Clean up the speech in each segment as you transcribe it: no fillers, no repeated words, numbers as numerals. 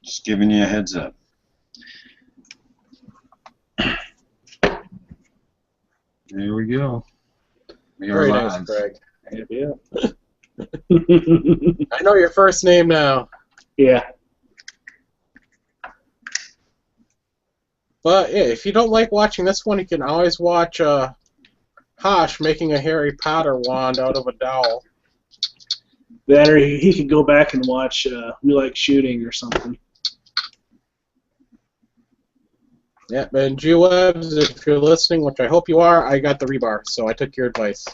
Just giving you a heads up. There we go. We are Very live. nice, Craig. Yeah. I know your first name now. Yeah. But yeah, if you don't like watching this one, you can always watch Hosh making a Harry Potter wand out of a dowel. That or he could go back and watch We Like Shooting or something. Yeah, and G-Webs, if you're listening, which I hope you are, I got the rebar, so I took your advice.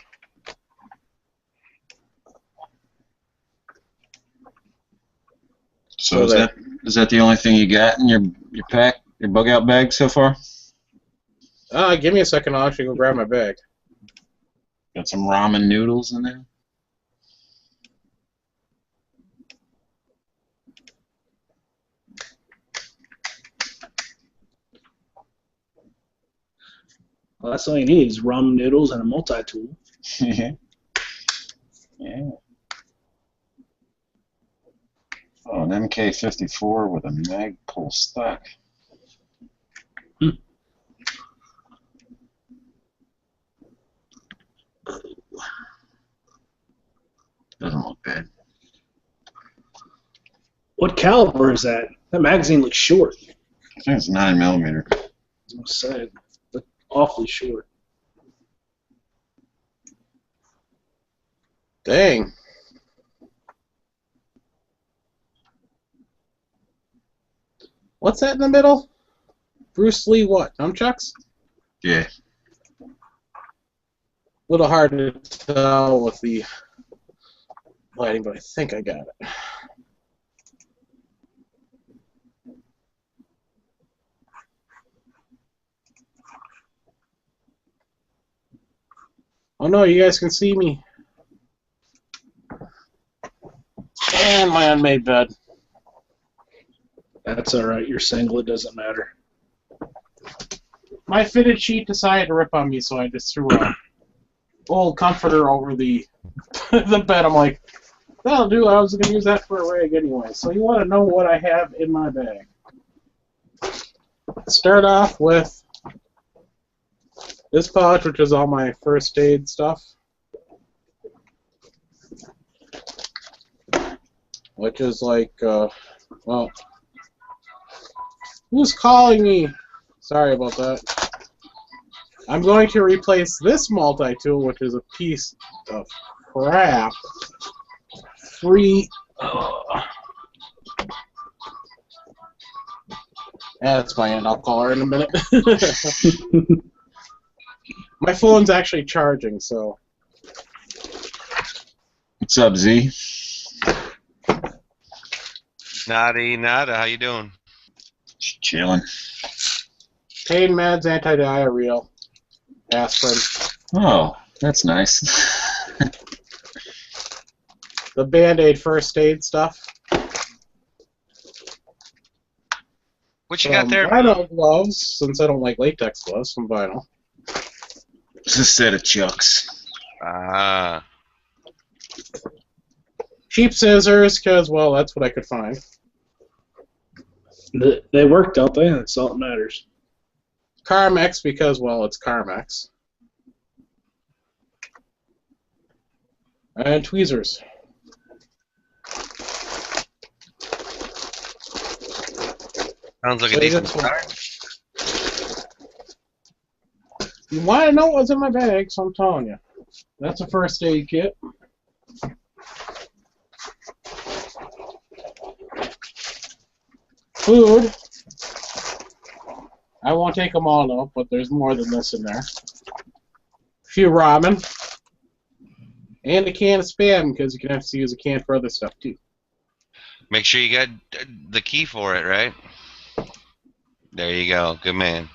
So is that the only thing you got in your pack, your bug out bag so far? Give me a second, I'll actually go grab my bag. Got some ramen noodles in there? Well, that's all you need is ramen noodles and a multi-tool. Yeah. Oh, an MK54 with a Magpul stock. Doesn't look bad. What caliber is that? That magazine looks short. I think it's 9mm. I was gonna say, but awfully short. Dang. What's that in the middle? Bruce Lee what? Nunchucks? Yeah. A little hard to tell with the lighting, but I think I got it. Oh no, you guys can see me. And my unmade bed. That's alright, you're single, it doesn't matter. My fitted sheet decided to rip on me, so I just threw a old comforter over the the bed. I'm like, that'll do. I was going to use that for a rag anyway. So you want to know what I have in my bag. Start off with this pouch, which is all my first aid stuff. Which is like, well, who's calling me? Sorry about that. I'm going to replace this multi-tool, which is a piece of crap. Free. That's my end. I'll call her in a minute. My phone's actually charging, so. What's up, Z? Nada, how you doing? Just chilling. Pain meds, anti-diarrheal, aspirin. Oh, that's nice. The Band-Aid first aid stuff. What you got there? Vinyl gloves, since I don't like latex gloves, some vinyl. Just a set of chucks. Ah. Cheap scissors, because, well, that's what I could find. They work, don't they? That's all that matters. Carmex, because, well, it's Carmex. And tweezers. Sounds like a decent start. You want to know what's in my bag, so I'm telling you. That's a first aid kit. Food. I won't take them all out, but there's more than this in there. A few ramen. And a can of Spam, because you can have to use a can for other stuff, too. Make sure you got the key for it, right? There you go. Good man.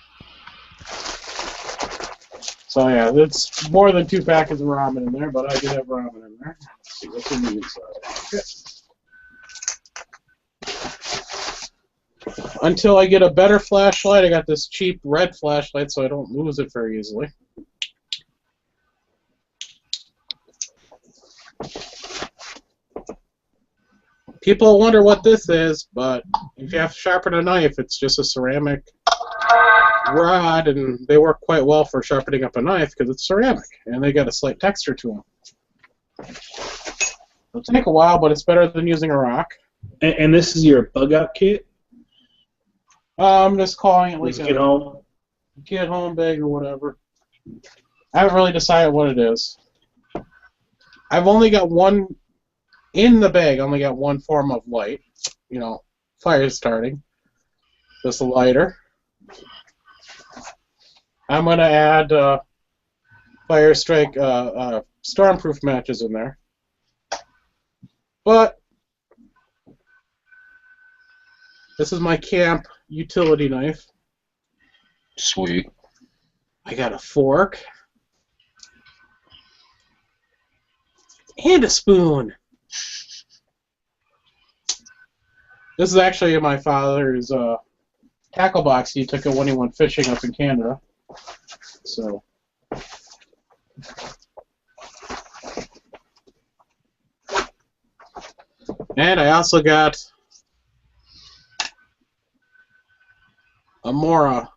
So, yeah, that's more than 2 packets of ramen in there, but I do have ramen in there. Let's see what's in the inside. Okay. Until I get a better flashlight, I got this cheap red flashlight, so I don't lose it very easily. People wonder what this is, but if you have to sharpen a knife, it's just a ceramic rod, and they work quite well for sharpening up a knife because it's ceramic, and they got a slight texture to them. It'll take a while, but it's better than using a rock. And this is your bug out kit? I'm just calling it like Let's a get home bag or whatever. I haven't really decided what it is. I've only got one in the bag. I only got one form of light. You know, fire starting. Just a lighter. I'm gonna add Fire Strike stormproof matches in there. But this is my camp utility knife. Sweet. I got a fork. And a spoon. This is actually my father's tackle box he took it when he went fishing up in Canada. So. And I also got a more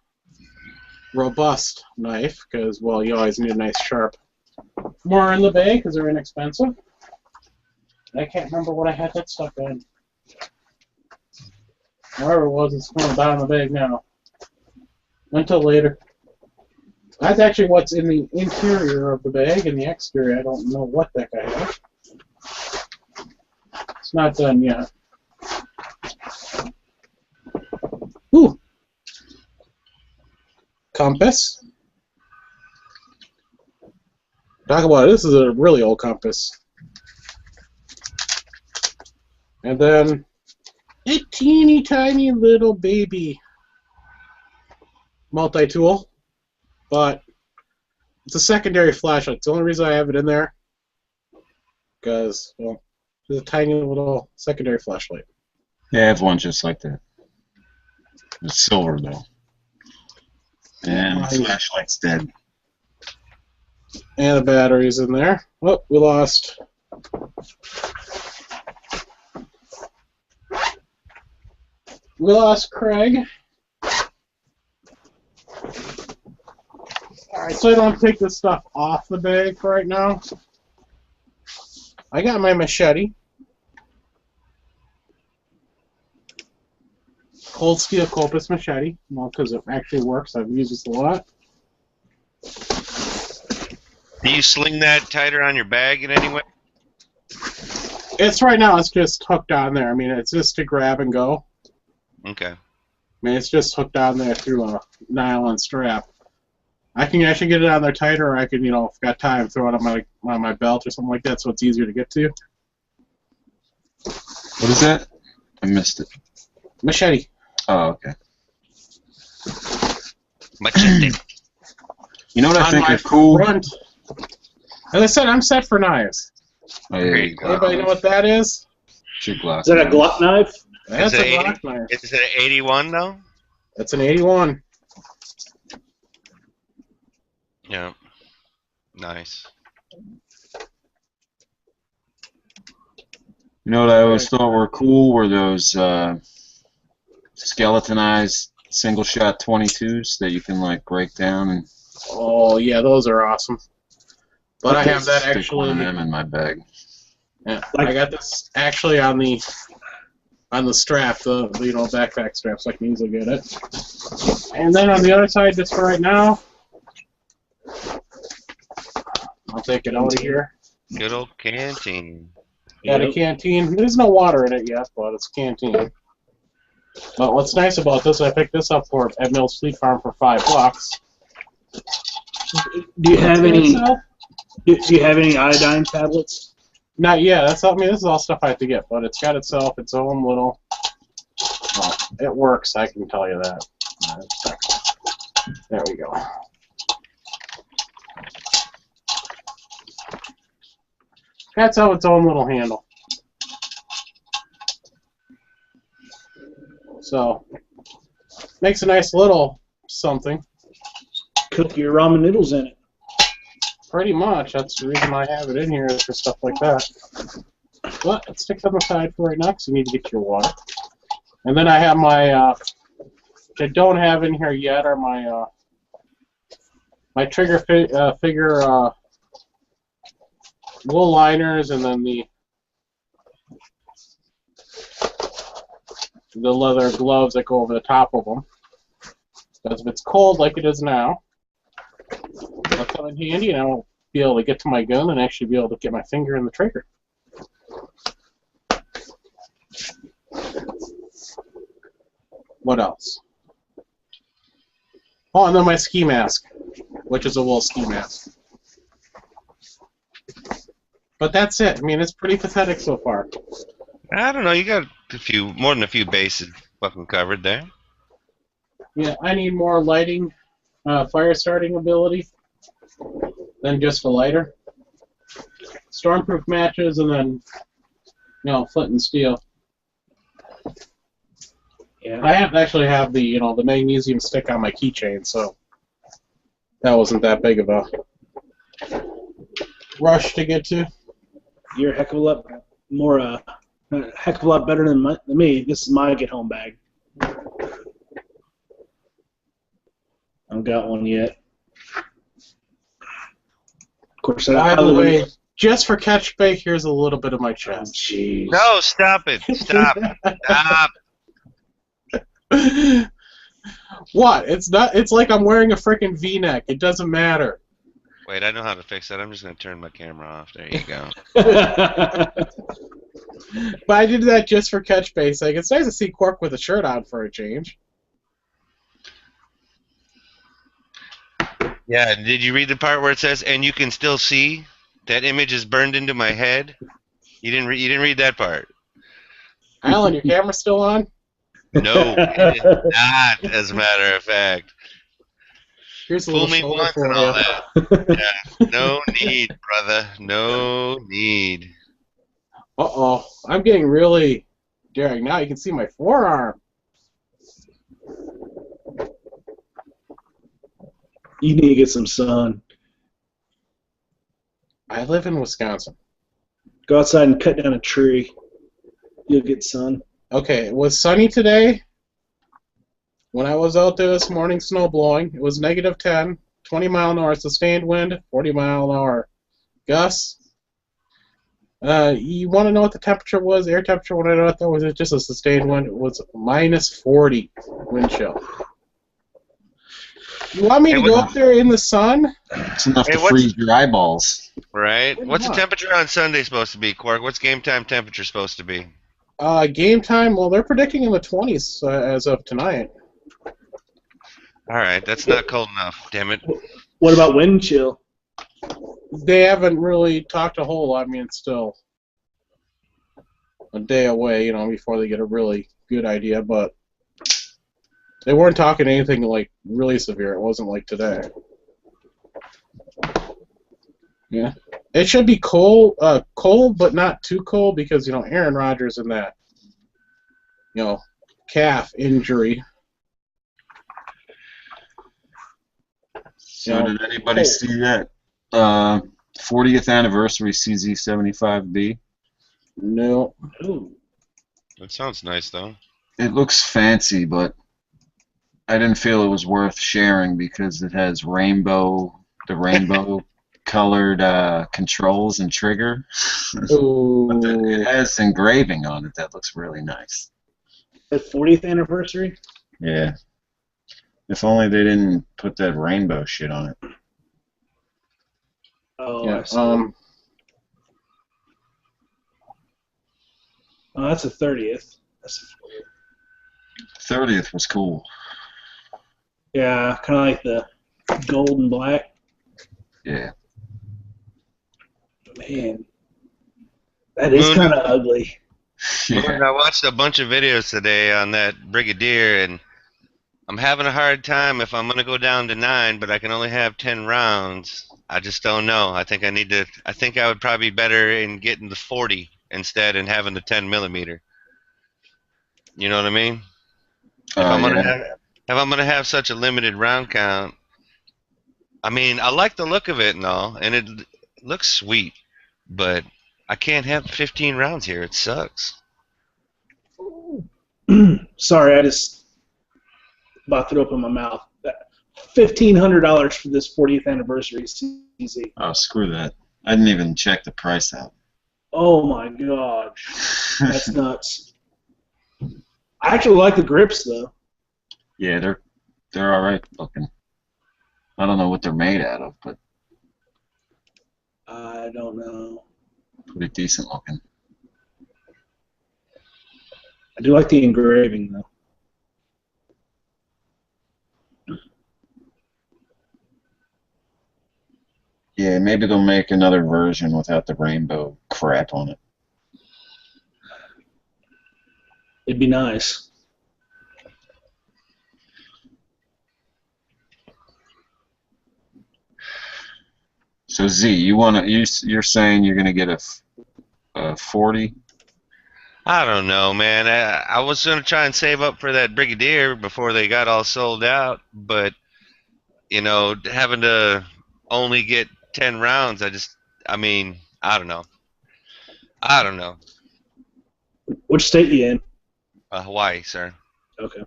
robust knife, because, well, you always need a nice sharp more in the bag because they're inexpensive. I can't remember what I had that stuff in. Whatever it was, it's going down the bag now. Until later. That's actually what's in the interior of the bag. In the exterior, I don't know what the heck I have. It's not done yet. Ooh. Compass. Talk about it. This is a really old compass. And then a teeny tiny little baby multi-tool, but it's a secondary flashlight. It's the only reason I have it in there, because, well, it's a tiny little secondary flashlight. Yeah, I have one just like that. It's silver though. And the flashlight's dead. And the battery's in there. Oh, we lost. We lost Craig. Alright, so I don't take this stuff off the bag for right now. I got my machete. Cold Steel Copus machete. Well, because it actually works. I've used this a lot. Do you sling that tighter on your bag in any way? It's right now, it's just hooked on there. I mean, it's just to grab and go. Okay. I mean, it's just hooked on there through a nylon strap. I can actually get it on there tighter, or I can, you know, if I've got time, throw it on my belt or something like that, so it's easier to get to. What is that? I missed it. Machete. Oh, okay. Machete. You know what I On think my is cool? front. As I said, I'm set for knives. Oh, yeah, you go. Anybody know what that is? It's your glass. Is that a Glock knife? That's Is a it Glock knife. Is it an 81 though? That's an 81. Yeah. Nice. You know what I always thought were cool were those skeletonized single-shot 22s that you can like break down and. Oh yeah, those are awesome. But I have that stick actually. one of them in my bag. Yeah, I got this actually on the strap, the you know, backpack strap, so I can easily get it. And then on the other side, just for right now, I'll take it out of here. Good old canteen. Got a canteen. There's no water in it yet, but it's a canteen. But what's nice about this, I picked this up at Mills Fleet Farm for $5. Do you have any? Do you have any iodine tablets? Not yet. That's I mean, this is all stuff I have to get, but it's got itself its own little. Well, it works. I can tell you that. There we go. That's how its own little handle. So makes a nice little something. Cook your ramen noodles in it. Pretty much. That's the reason I have it in here, is for stuff like that. Well, let's stick them aside for right now because you need to get your water. And then I have my, which I don't have in here yet, are my my trigger figure wool liners, and then the leather gloves that go over the top of them. Because if it's cold like it is now, they'll come in handy, and I won't be able to get to my gun and actually be able to get my finger in the trigger. What else? Oh, and then my ski mask, which is a wool ski mask. But that's it. I mean, it's pretty pathetic so far. I don't know. You got more than a few bases fucking covered there. Yeah, I need more lighting, fire starting ability than just a lighter. Stormproof matches, and then, flint and steel. Yeah. I actually have the, the magnesium stick on my keychain, so that wasn't that big of a rush to get to. You're a heck of a lot more, a heck of a lot better than me. This is my get-home bag. I haven't got one yet. Of course, By the way, just for catch bait, here's a little bit of my Oh, chest. jeez. No, stop it. Stop. Stop. What? It's not. It's like I'm wearing a freaking V-neck. It doesn't matter. Wait, I know how to fix that. I'm just going to turn my camera off. There you go. But I did that just for catch bait. Like, it's nice to see Quark with a shirt on for a change. Yeah, did you read the part where it says, "And you can still see that image is burned into my head"? You didn't read that part. Alan, your camera's still on? No, it is not. As a matter of fact, Here's a fool little me shoulder once for and all you. that. Yeah, no need, brother. No need. Uh-oh. I'm getting really daring. Now you can see my forearm. You need to get some sun. I live in Wisconsin. Go outside and cut down a tree. You'll get sun. Okay, it was sunny today. When I was out there this morning snow blowing, it was -10, 20-mile-an-hour sustained wind, 40-mile-an-hour gusts. You want to know what the temperature was, air temperature, when I know that was it just a sustained wind? It was -40 wind chill. You want me to go up there in the sun? It's enough Hey, to what's- freeze your eyeballs. Right? Pretty What's the much. temperature on Sunday supposed to be, Quark? What's game time temperature supposed to be? Game time, well, they're predicting in the 20s as of tonight. All right, that's not cold enough. Damn it. What about wind chill? They haven't really talked a whole lot. I mean, it's still a day away, before they get a really good idea, but they weren't talking anything like really severe. It wasn't like today. Yeah. It should be cold, but not too cold because, Aaron Rodgers and that, calf injury. So did anybody see that 40th anniversary CZ75B? No. Ooh. That sounds nice, though. It looks fancy, but I didn't feel it was worth sharing because it has the rainbow colored controls and trigger. But it has engraving on it that looks really nice. The 40th anniversary? Yeah. If only they didn't put that rainbow shit on it. Oh, Yeah. I see. Oh, that's the 30th. That's the 40th. 30th was cool. Yeah, kind of like the gold and black. Yeah. Man, that is kind of ugly. Yeah. I watched a bunch of videos today on that Brigadier, and I'm having a hard time if I'm going to go down to 9, but I can only have 10 rounds. I just don't know. I think I would probably be better in getting the 40 instead and having the 10 millimeter. You know what I mean? If I'm gonna have such a limited round count, I mean, I like the look of it and all, and it looks sweet, but I can't have 15 rounds here. It sucks. Sorry, I just about threw up in my mouth. $1,500 for this 40th anniversary CZ. Oh, screw that. I didn't even check the price out. Oh my god, that's nuts. I actually like the grips though. Yeah, they're all right looking. I don't know what they're made out of, but I don't know. pretty decent looking. I do like the engraving though. Yeah, maybe they'll make another version without the rainbow crap on it. It'd be nice. So Z, you're saying you're gonna get a 40? I don't know, man. I was gonna try and save up for that Brigadier before they got all sold out, but you know, having to only get 10 rounds, I mean, I don't know. I don't know. Which state you in? Hawaii, sir. Okay.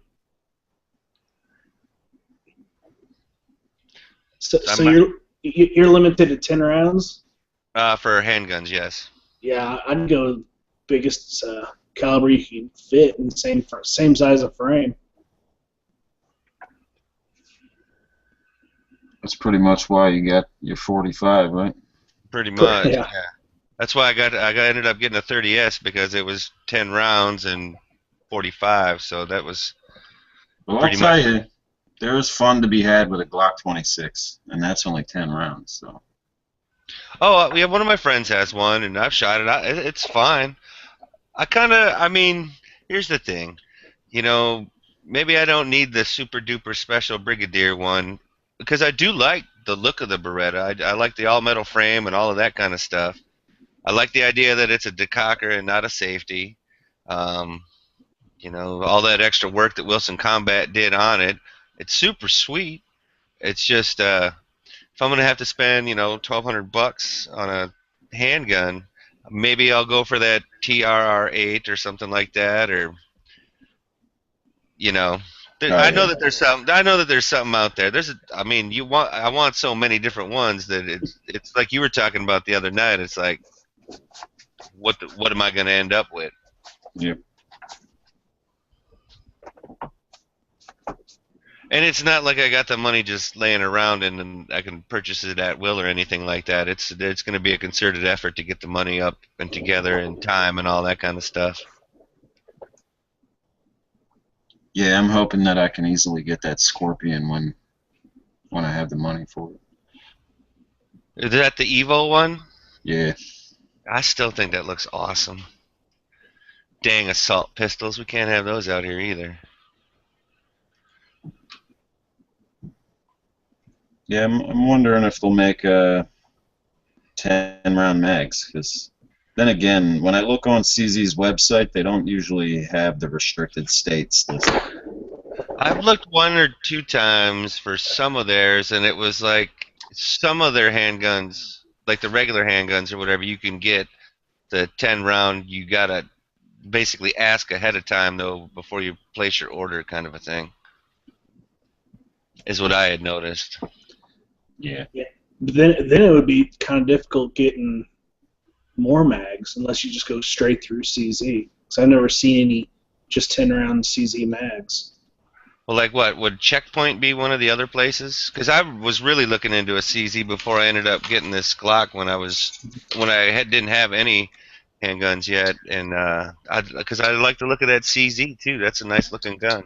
So I'm- you're limited to 10 rounds? For handguns, yes. Yeah, I'd go biggest caliber you can fit and same size of frame. That's pretty much why you got your 45, right? Pretty much. Yeah. Yeah. That's why I ended up getting a 30S because it was 10 rounds and 45, so that was Well, I'll pretty tell much. you, there is fun to be had with a Glock 26, and that's only 10 rounds. So Oh, yeah, one of my friends has one, and I've shot it. It's fine. I mean, here's the thing. You know, maybe I don't need the super duper special Brigadier one because I do like the look of the Beretta. I like the all metal frame and all of that kind of stuff. I like the idea that it's a decocker and not a safety. Um, you know, all that extra work that Wilson Combat did on it. It's super sweet. It's just if I'm gonna have to spend, you know, $1,200 on a handgun, maybe I'll go for that TRR8 or something like that, or you know, Oh, I know yeah. that there's some. I know that there's something out there. I mean, I want so many different ones that it's like you were talking about the other night. It's like, what am I gonna end up with? Yep. And it's not like I got the money just laying around and I can purchase it at will or anything like that. It's going to be a concerted effort to get the money up and together and time and all that kind of stuff. Yeah, I'm hoping that I can easily get that Scorpion when I have the money for it. Is that the Evo one? Yeah. I still think that looks awesome. Dang assault pistols. We can't have those out here either. Yeah, I'm wondering if they'll make 10-round mags, because then again, when I look on CZ's website, they don't usually have the restricted states listed. I've looked one or two times for some of theirs, and it was like some of their handguns, like the regular handguns or whatever, you can get the 10-round. You gotta basically ask ahead of time though before you place your order, kind of a thing. Is what I had noticed. Yeah. But then it would be kind of difficult getting more mags unless you just go straight through CZ. Because I've never seen any just 10-round CZ mags. Well, like what? Would Checkpoint be one of the other places? Because I was really looking into a CZ before I ended up getting this Glock when I didn't have any handguns yet, and because I like the look of that CZ too. That's a nice looking gun.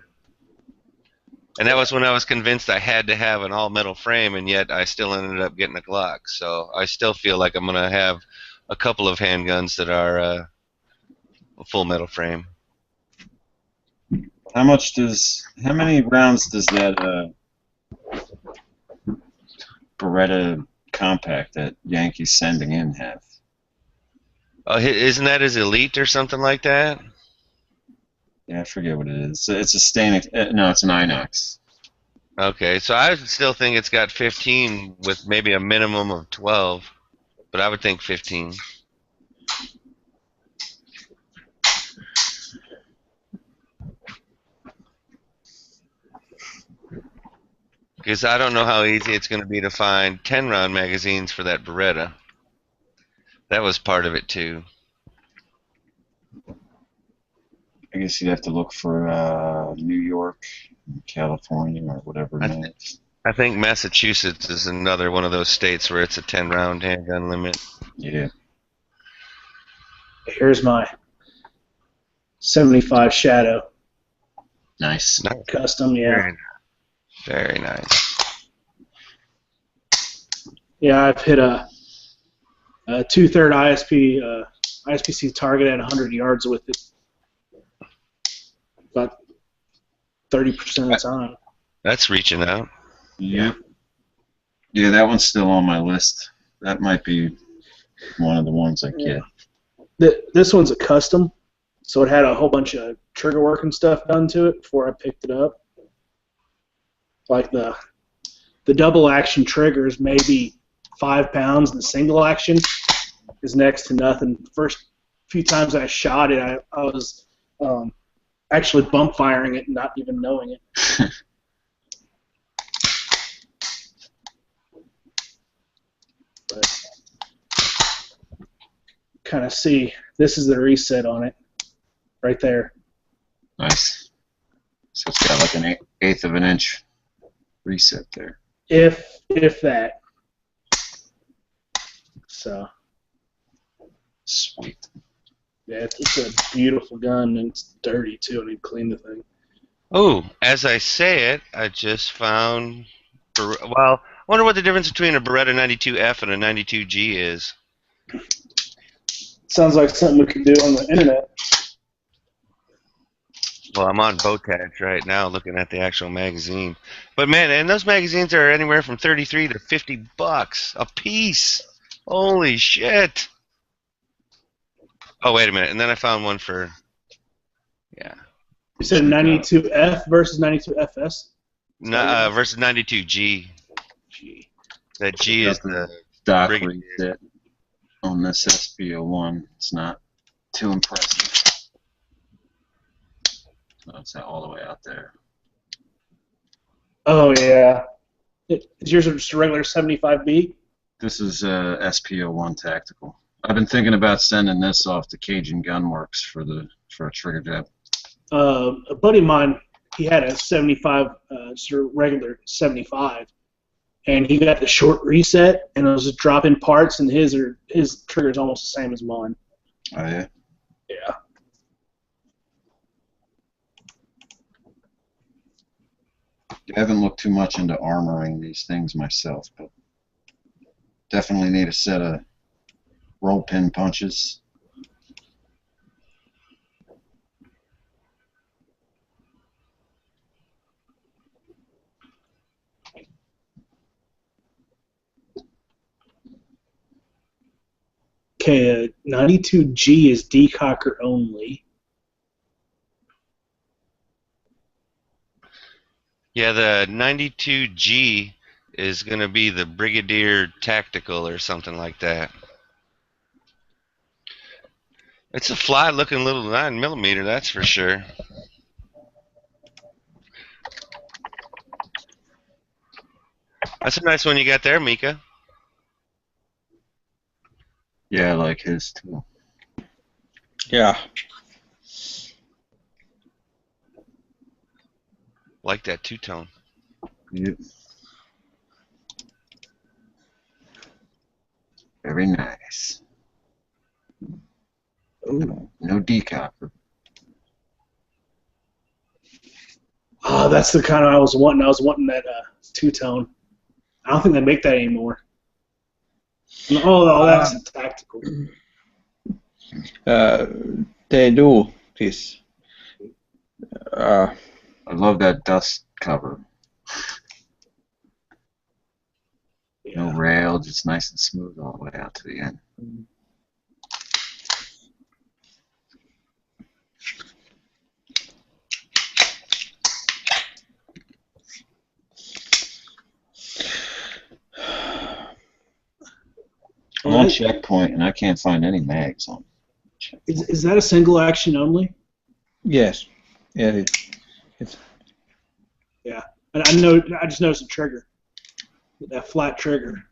And that was when I was convinced I had to have an all-metal frame, and yet I still ended up getting a Glock. So I still feel like I'm going to have a couple of handguns that are a full metal frame. How many rounds does that Beretta compact that Yankees sending in have? Isn't that his Elite or something like that? Yeah, I forget what it is. It's a stain. No, it's an Inox. Okay, so I still think it's got 15 with maybe a minimum of 12, but I would think 15. Because I don't know how easy it's going to be to find 10-round magazines for that Beretta. That was part of it too. I guess you'd have to look for New York, California, or whatever it is. I think Massachusetts is another one of those states where it's a 10-round handgun limit. Yeah. Here's my 75 Shadow. Nice. Custom, yeah. Very nice. Yeah, I've hit a 2/3 ISPC target at 100 yards with it. About 30% of the time. That's reaching out. Yeah. Yeah, that one's still on my list. That might be one of the ones I get. This one's a custom, so it had a whole bunch of trigger work and stuff done to it before I picked it up. Like the double action triggers, maybe 5 pounds. The single action is next to nothing. First few times I shot it, I was actually bump firing it and not even knowing it. But kind of see, this is the reset on it, right there. Nice. So it's got like an eighth of an inch reset there. If that. So. Sweet. Yeah, it's a beautiful gun, and it's dirty too. I need to clean the thing. Oh, as I say it, I just found. Well, I wonder what the difference between a Beretta 92F and a 92G is. Sounds like something we could do on the internet. Well, I'm on Botach right now looking at the actual magazine. But man, and those magazines are anywhere from 33 to 50 bucks a piece. Holy shit. Oh, wait a minute. And then I found one for, yeah. You said 92F versus 92FS? No, versus 92G. G. That G is the stock Brigadier. reset on this SP01. It's not too impressive. So it's all the way out there. Oh, yeah. Is yours just a regular 75B? This is SP01 Tactical. I've been thinking about sending this off to Cajun Gunworks for a trigger jab. A buddy of mine, he had a 75, sort of regular 75, and he got the short reset, and it was just drop-in parts, and his trigger is almost the same as mine. Oh, yeah? Yeah. I haven't looked too much into armoring these things myself, but definitely need a set of roll pin punches. Okay, 92G is decocker only. Yeah, the 92G is going to be the Brigadier Tactical or something like that. It's a fly-looking little 9mm, that's for sure. That's a nice one you got there, Mika. Yeah, I like his too. Yeah. Like that two-tone. Yep. Very nice. Ooh, no decocker. Oh, that's the kind I was wanting. I was wanting that two-tone. I don't think they make that anymore. Oh, that's a tactical. They do this. I love that dust cover. No rail, just nice and smooth all the way out to the end. Well, on Checkpoint, and I can't find any mags on Checkpoint. is that a single action only? Yes. Yeah. It's I know. I just noticed the trigger, that flat trigger.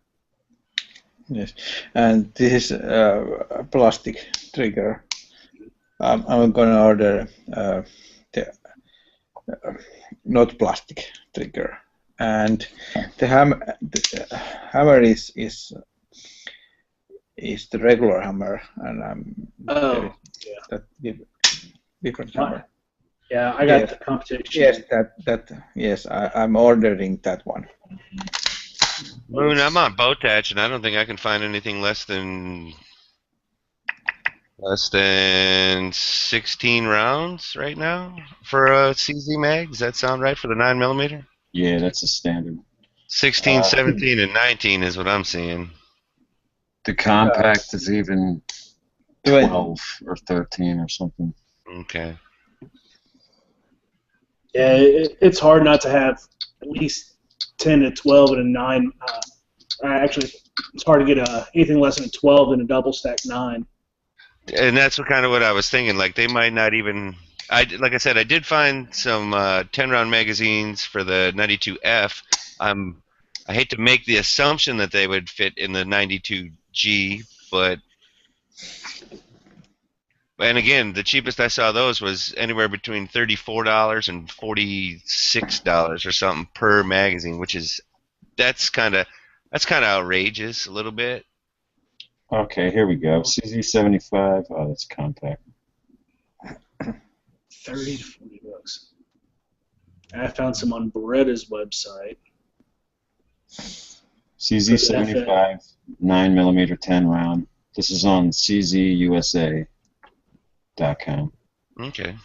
yes. And this is a plastic trigger. I'm gonna order the not plastic trigger, and the hammer is the regular hammer, and Oh, that different hammer. yeah. I got Yes. the competition. Yes, yes, I'm ordering that one. Moon, I'm on Bowtouch, and I don't think I can find anything less than 16 rounds right now for a CZ mag. Does that sound right for the 9mm? Yeah, that's a standard. 16, 17, and 19 is what I'm seeing. The compact is even 12 or 13 or something. Okay. Yeah, it's hard not to have at least 10 to 12 and a 9. Actually, it's hard to get anything less than a 12 in a double stack 9. And that's what I was thinking. Like they might not even. Like I said, I did find some 10-round magazines for the 92F. I hate to make the assumption that they would fit in the 92G, but. And again, the cheapest I saw those was anywhere between $34 and $46 or something per magazine, which is that's kind of outrageous a little bit. Okay, here we go. CZ75. Oh, that's compact. 30 to 40 bucks. I found some on Beretta's website. CZ75, 9mm 10 round. This is on CZUSA.com. Okay.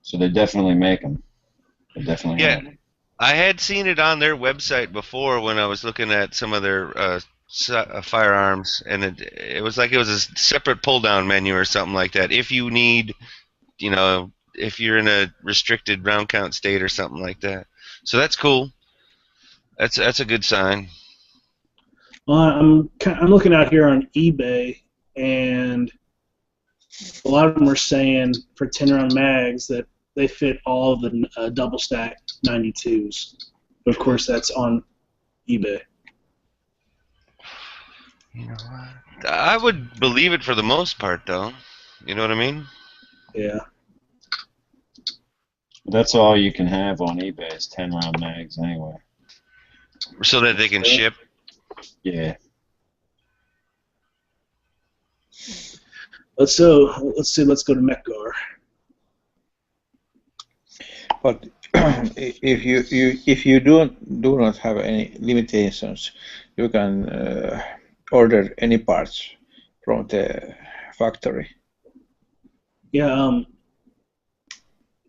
So they definitely make them. They definitely Yeah. have them. I had seen it on their website before when I was looking at some of their firearms, and it was like it was a separate pull-down menu or something like that. If you need, if you're in a restricted round count state or something like that. So that's cool. That's a good sign. Well, I'm looking out here on eBay, and a lot of them are saying for 10-round mags that they fit all of the double stack 92s. But of course, that's on eBay. You know what? I would believe it for the most part, though. You know what I mean? Yeah. That's all you can have on eBay is 10-round mags anyway. So that they can ship. Yeah. Let's go to Mekgar. But if you do not have any limitations, you can order any parts from the factory. Yeah.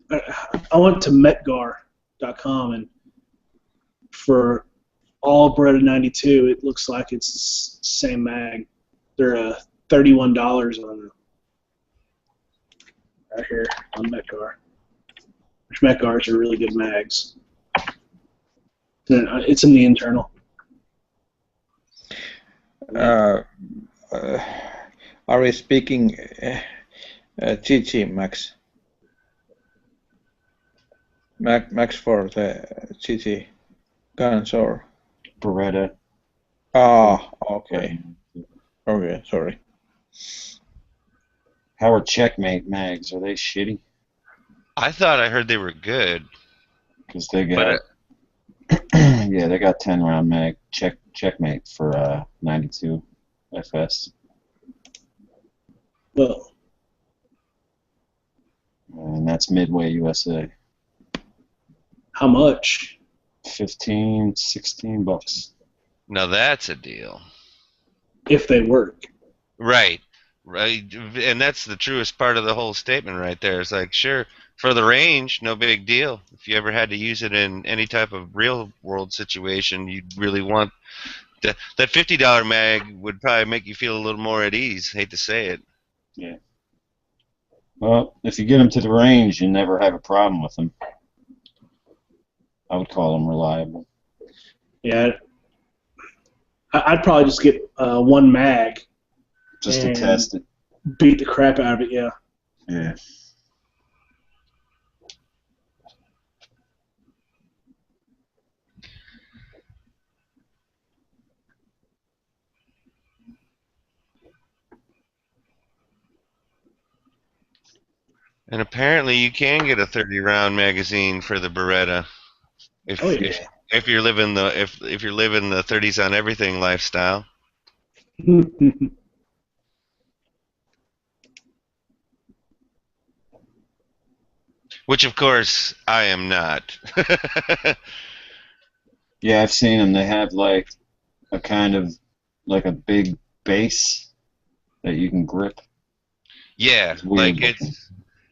I went to Metgar.com, and for all Beretta 92, it looks like it's the same mag. They're $31 on right here on Metgar. Which Metgars are really good mags. It's in the internal. Are we speaking GG Max? Max for the GG guns or Beretta. Ah, okay. Okay, sorry. How are Checkmate mags? Are they shitty? I thought I heard they were good. Because they got, yeah, they got 10-round mag Checkmate for 92 FS. Well, And that's Midway USA. how much? 15, 16 bucks. Now that's a deal. If they work. Right. Right. And that's the truest part of the whole statement right there. It's like, sure, for the range, no big deal. If you ever had to use it in any type of real world situation, you'd really want that $50 mag would probably make you feel a little more at ease. Hate to say it. Yeah. Well, if you get them to the range, you never have a problem with them. I would call them reliable. Yeah. I'd probably just get one mag, Just to and test it. beat the crap out of it. Yeah. Yeah. And apparently you can get a 30-round magazine for the Beretta if Oh yeah. if you're living the if you're living the 30s on everything lifestyle. Which of course I am not. Yeah, I've seen them. They have like a kind of like a big base that you can grip. Yeah, It's weird like looking.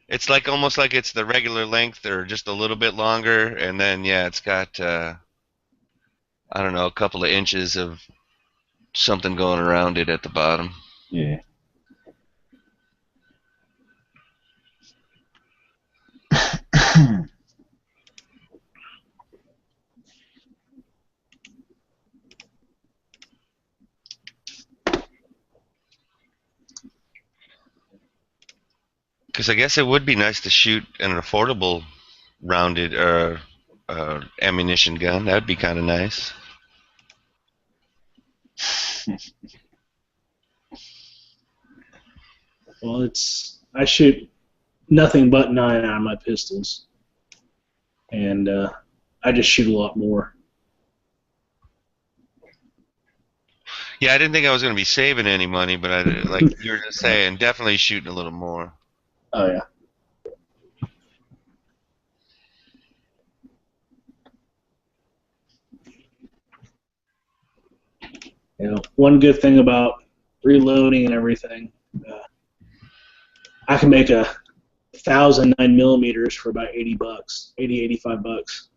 it's like almost like it's the regular length or just a little bit longer, and then yeah, it's got I don't know, a couple of inches of something going around it at the bottom. Yeah. Because I guess it would be nice to shoot an affordable rounded ammunition gun. That'd be kind of nice. Well, I shoot nothing but 9 out of my pistols, and I just shoot a lot more. Yeah, I didn't think I was going to be saving any money, but I, like you were just saying, definitely shooting a little more. Oh yeah. One good thing about reloading and everything, I can make a 1,000 9mm for about $80, 85 bucks.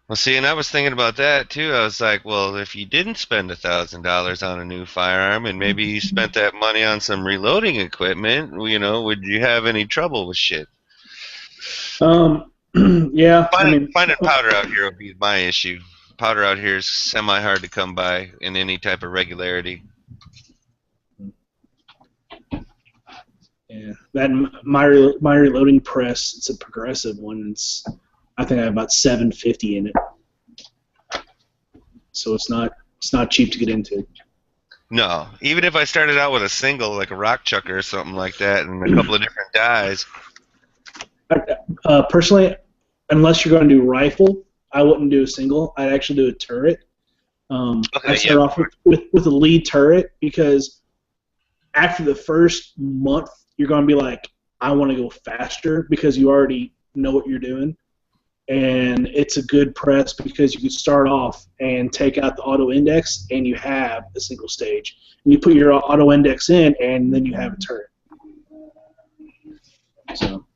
Well, see, and I was thinking about that too. I was like, well, if you didn't spend $1,000 on a new firearm, and maybe you spent that money on some reloading equipment, would you have any trouble with shit? Yeah, Finding powder out here would be my issue. Powder out here is semi hard to come by in any type of regularity. yeah, that my reloading press. It's a progressive one. I think I have about 750 in it, so it's not cheap to get into. No, even if I started out with a single, like a rock chucker or something like that, and a couple of different dies. Personally, unless you're going to do rifle, I wouldn't do a single. I'd actually do a turret. I start off with a lead turret because after the first month, you're going to be like, I want to go faster because you already know what you're doing. And it's a good press because you can start off and take out the auto index and you have a single stage. And you put your auto index in and then you have a turret. So.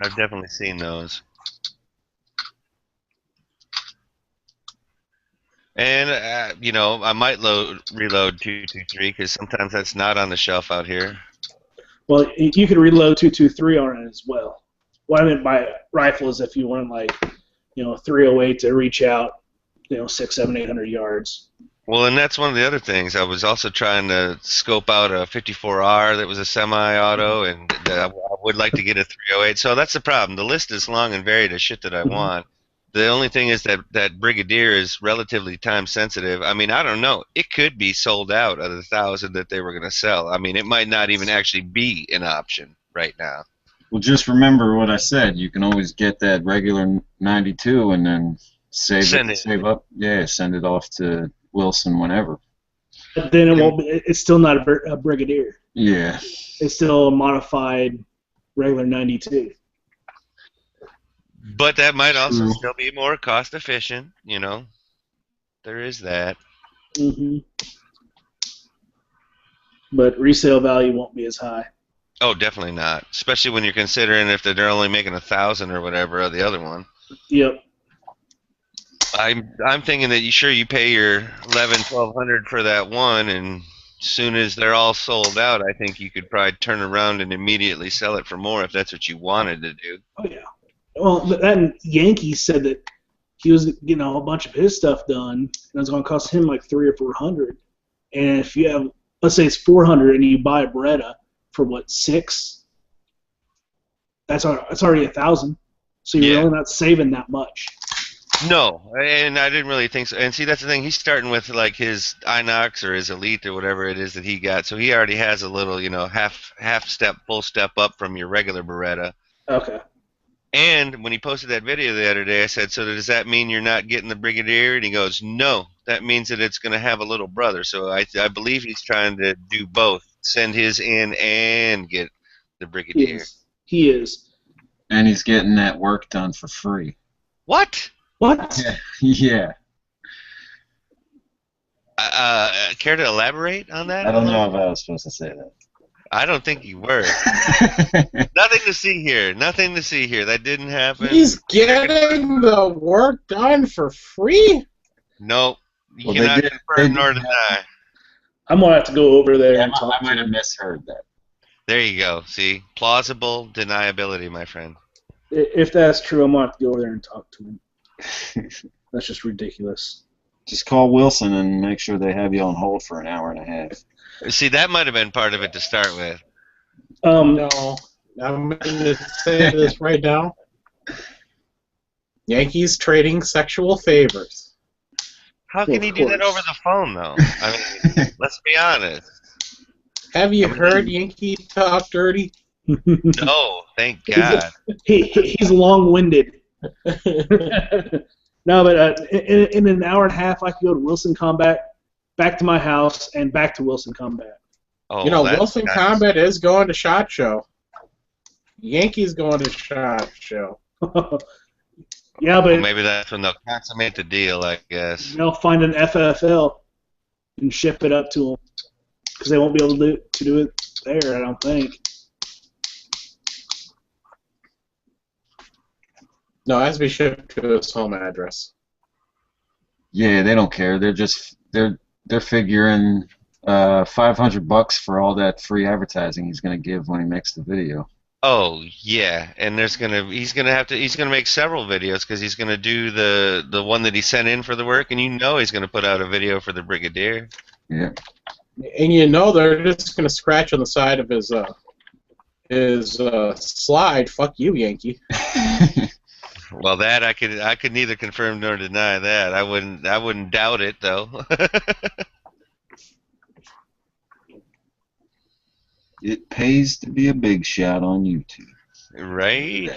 I've definitely seen those. And, I might reload 223 because sometimes that's not on the shelf out here. Well, you could reload 223 on it as well. What I meant by rifle is if you want 308 to reach out, 600, 700, 800 yards. Well, and that's one of the other things. I was also trying to scope out a 54R that was a semi-auto, and I would like to get a 308. So that's the problem. The list is long and varied of shit that I want. The only thing is that Brigadier is relatively time sensitive. I mean, I don't know. It could be sold out of the 1,000 that they were going to sell. I mean, it might not even actually be an option right now. Well, just remember what I said. You can always get that regular 92 and then save up. Yeah, send it off to Wilson whenever. But then it won't be. It's still not a Brigadier. Yeah. It's still a modified regular 92. But that might also still be more cost efficient, There is that. But resale value won't be as high. Oh, definitely not. Especially when you're considering if they're only making 1,000 or whatever of the other one. Yep. I'm thinking that you pay your 1,100 for that one, and as soon as they're all sold out, I think you could probably turn around and immediately sell it for more if that's what you wanted to do. Oh yeah. Well, that Yankee said that he was getting a whole bunch of his stuff done, and it was going to cost him like 300 or 400. And if you have, let's say it's 400, and you buy a Beretta for what, 6? That's already 1,000. So you're really not saving that much. No, and I didn't really think so. And see, that's the thing. He's starting with like his Inox or his Elite or whatever it is that he got. So he already has a little, half step, full step up from your regular Beretta. Okay. And when he posted that video the other day, I said, "So does that mean you're not getting the Brigadier?" And he goes, "No, that means that it's going to have a little brother." So I believe he's trying to do both: send his in and get the Brigadier. He is. And he's getting that work done for free. What? What? Yeah. Care to elaborate on that? I don't know if I was supposed to say that. I don't think you were. Nothing to see here. Nothing to see here. That didn't happen. He's getting the work done for free? Nope. You Well, cannot they confirm nor deny. I'm going to have to go over there Yeah, and talk I might to have him. misheard that. There you go. See? Plausible deniability, my friend. If that's true, I'm going to have to go over there and talk to him. That's just ridiculous. Just call Wilson and make sure they have you on hold for an hour and a half. See, that might have been part of it to start with. No. I'm going to say this right now. Yankees trading sexual favors. How can Of he do that course. over the phone, though? I mean, let's be honest. Have you heard Yankee talk dirty? No, thank God. He's long-winded. No, but in an hour and a half, I could go to Wilson Combat, back to my house, and back to Wilson Combat. Oh, You know, that's Wilson nice. Combat is going to SHOT Show. Yankees going to SHOT Show. Yeah, but Well, maybe that's when they'll consummate the deal, I guess. they'll find an FFL and ship it up to them because they won't be able to do it there, I don't think. No, it has to be shipped to his home address. Yeah, they don't care. They're figuring $500 for all that free advertising he's going to give when he makes the video. Oh yeah, and he's gonna make several videos because he's gonna do the one that he sent in for the work, and he's gonna put out a video for the Brigadier. Yeah. And you know they're just going to scratch on the side of his slide. Fuck you, Yankee. Well, that I could neither confirm nor deny that. I wouldn't doubt it though. It pays to be a big shot on YouTube. Right?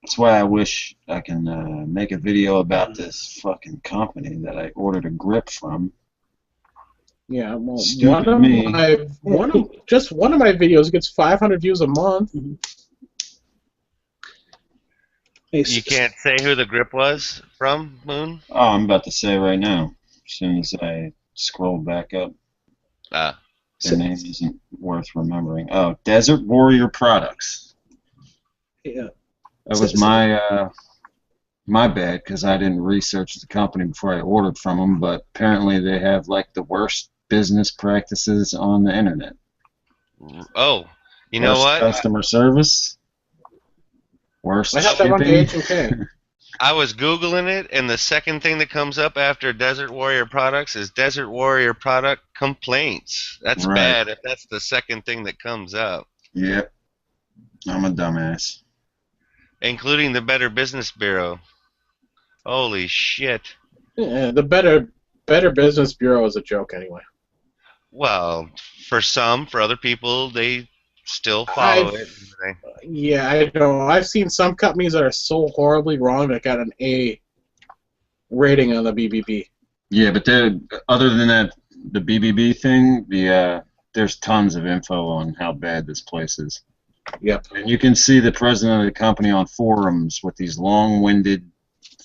That's why I wish I can make a video about this fucking company that I ordered a grip from. Yeah, well, Stupid one of me. my one of my videos gets 500 views a month. Hey, You can't say who the grip was from, Moon? Oh, I'm about to say right now. As soon as I scroll back up, Ah. their name isn't worth remembering. Oh, Desert Warrior Products. Yeah. That was my bad because I didn't research the company before I ordered from them. But apparently they have like the worst business practices on the internet. Oh, you know Worst what? Customer service. Worst I have that on the shipping. H&K. I was Googling it, and the second thing that comes up after Desert Warrior Products is Desert Warrior Product Complaints. That's Right. bad if that's the second thing that comes up. Yep. I'm a dumbass. Including the Better Business Bureau. Holy shit. Yeah, the Better Business Bureau is a joke anyway. Well, for other people, they still follow I've- it. Yeah, I know. I've seen some companies that are so horribly wrong that got an A rating on the BBB. Yeah, but other than that, the BBB thing, there's tons of info on how bad this place is. Yep. And you can see the president of the company on forums with these long-winded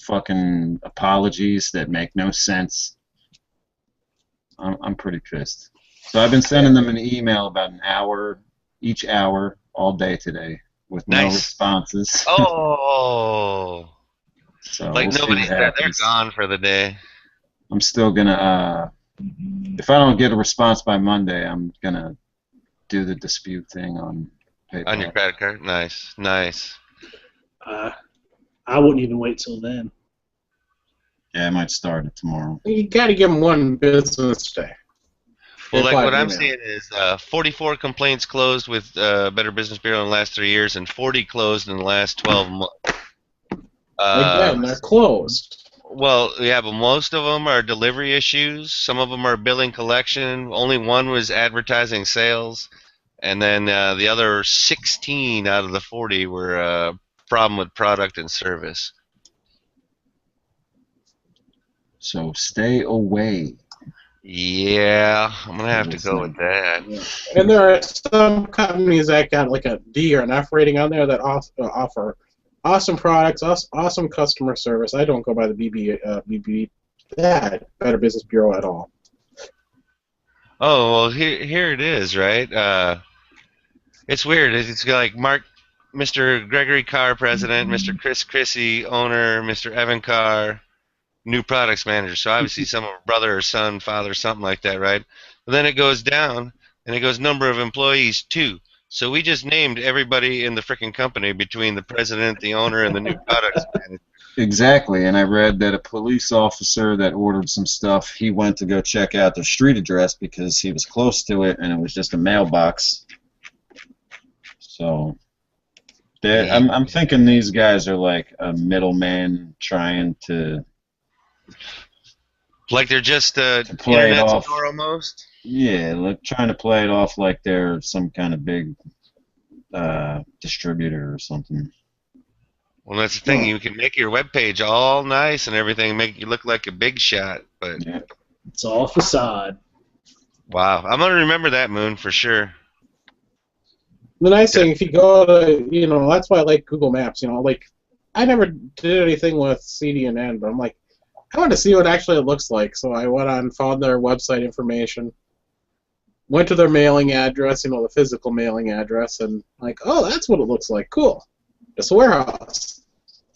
fucking apologies that make no sense. I'm pretty pissed. So I've been sending them an email about an hour, each hour, all day today, with no Nice. responses. Oh, So like we'll see nobody's what there. They're happens. gone for the day. I'm still gonna If I don't get a response by Monday, I'm gonna do the dispute thing on PayPal. On your credit card? Nice, nice. I wouldn't even wait till then. Yeah, I might start it tomorrow. You got to give them one business day. Well, like Reply what to I'm email. seeing is 44 complaints closed with Better Business Bureau in the last 3 years, and 40 closed in the last 12 months. Again, they're closed. Well, yeah, but most of them are delivery issues. Some of them are billing collection. Only one was advertising sales, and then the other 16 out of the 40 were problem with product and service. So stay away. Yeah, I'm gonna have to go with that. And there are some companies that got like a D or an F rating on there that offer awesome products, awesome customer service. I don't go by the Better Business Bureau at all. Oh well, here it is, right? It's weird. It's got like Mr. Gregory Carr, president, Mr. Chris Chrissy, owner, Mr. Evan Carr, new products manager. So obviously some brother or son, father, something like that, right? But then it goes down, and it goes number of employees 2. So we just named everybody in the frickin' company between the president, the owner, and the new products manager. Exactly, and I read that a police officer that ordered some stuff, he went to go check out the street address because he was close to it, and it was just a mailbox. So, I'm thinking these guys are like a middleman trying to... Like they're just play it Internet off. Explorer almost? Yeah, like trying to play it off like they're some kind of big distributor or something. Well, that's the thing. You can make your webpage all nice and everything, make you look like a big shot. But Yeah. It's all facade. wow, I'm gonna remember that, Moon, for sure. The nice thing, if you go to, that's why I like Google Maps. Like I never did anything with CDNN, but I'm like, I want to see what actually it looks like. So I went on, found their website information, went to their mailing address, the physical mailing address, and like, oh, that's what it looks like. Cool. It's a warehouse.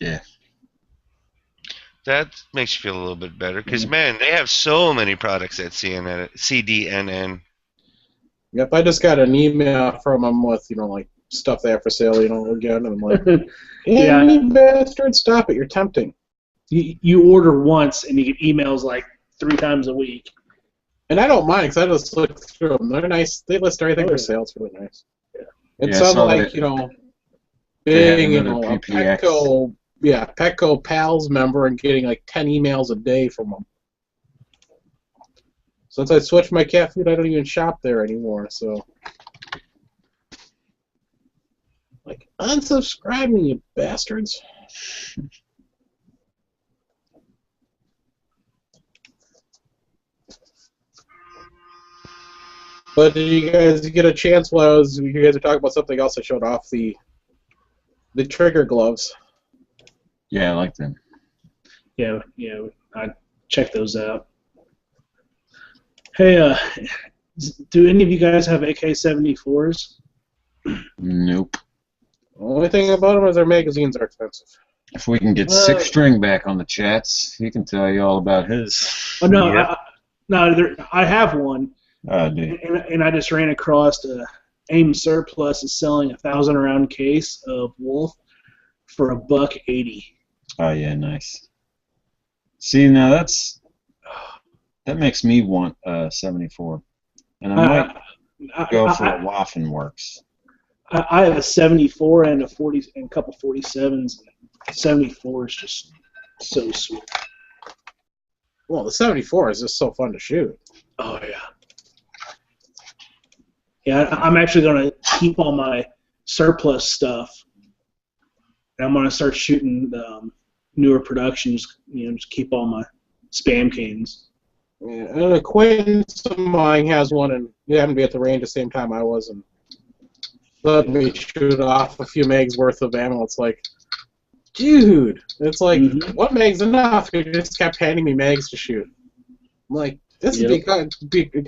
Yeah. That makes you feel a little bit better because man, they have so many products at CDNN. Yep, I just got an email from them with, like stuff they have for sale, again, and I'm like, Yeah. you bastard, stop it, you're tempting. You order once and you get emails like 3 times a week. And I don't mind because I just look through them. They're nice. They list everything for sale. It's really nice. Yeah. And Yeah, I some saw like, that being, another a PPX. Petco Pals member and getting like 10 emails a day from them. Since I switched my cat food, I don't even shop there anymore. So, like, unsubscribe me, you bastards. But did you guys get a chance while you guys were talking about something else? I showed off the trigger gloves. Yeah, I like them. Yeah, I check those out. Hey, do any of you guys have AK-74s? Nope. The only thing about them is their magazines are expensive. If we can get Six String back on the chats, he can tell you all about his. Oh no, Yep. I have one. Oh, dude. And I just ran across AIM Surplus is selling a 1,000-round case of Wolf for $1.80. Oh, yeah, nice. See, now that makes me want 74. And I might go for a Waffen Works. I have a 74 and a 40 and a couple 47s. 74 is just so sweet. Well, the 74 is just so fun to shoot. Oh yeah. Yeah, I'm actually going to keep all my surplus stuff. And I'm going to start shooting the newer productions, just keep all my spam cans. Yeah, an acquaintance of mine has one, and he happened to be at the range at the same time I was, and let me shoot off a few megs worth of ammo. It's like, dude, it's like, what meg's enough? He just kept handing me megs to shoot. I'm like, this is it got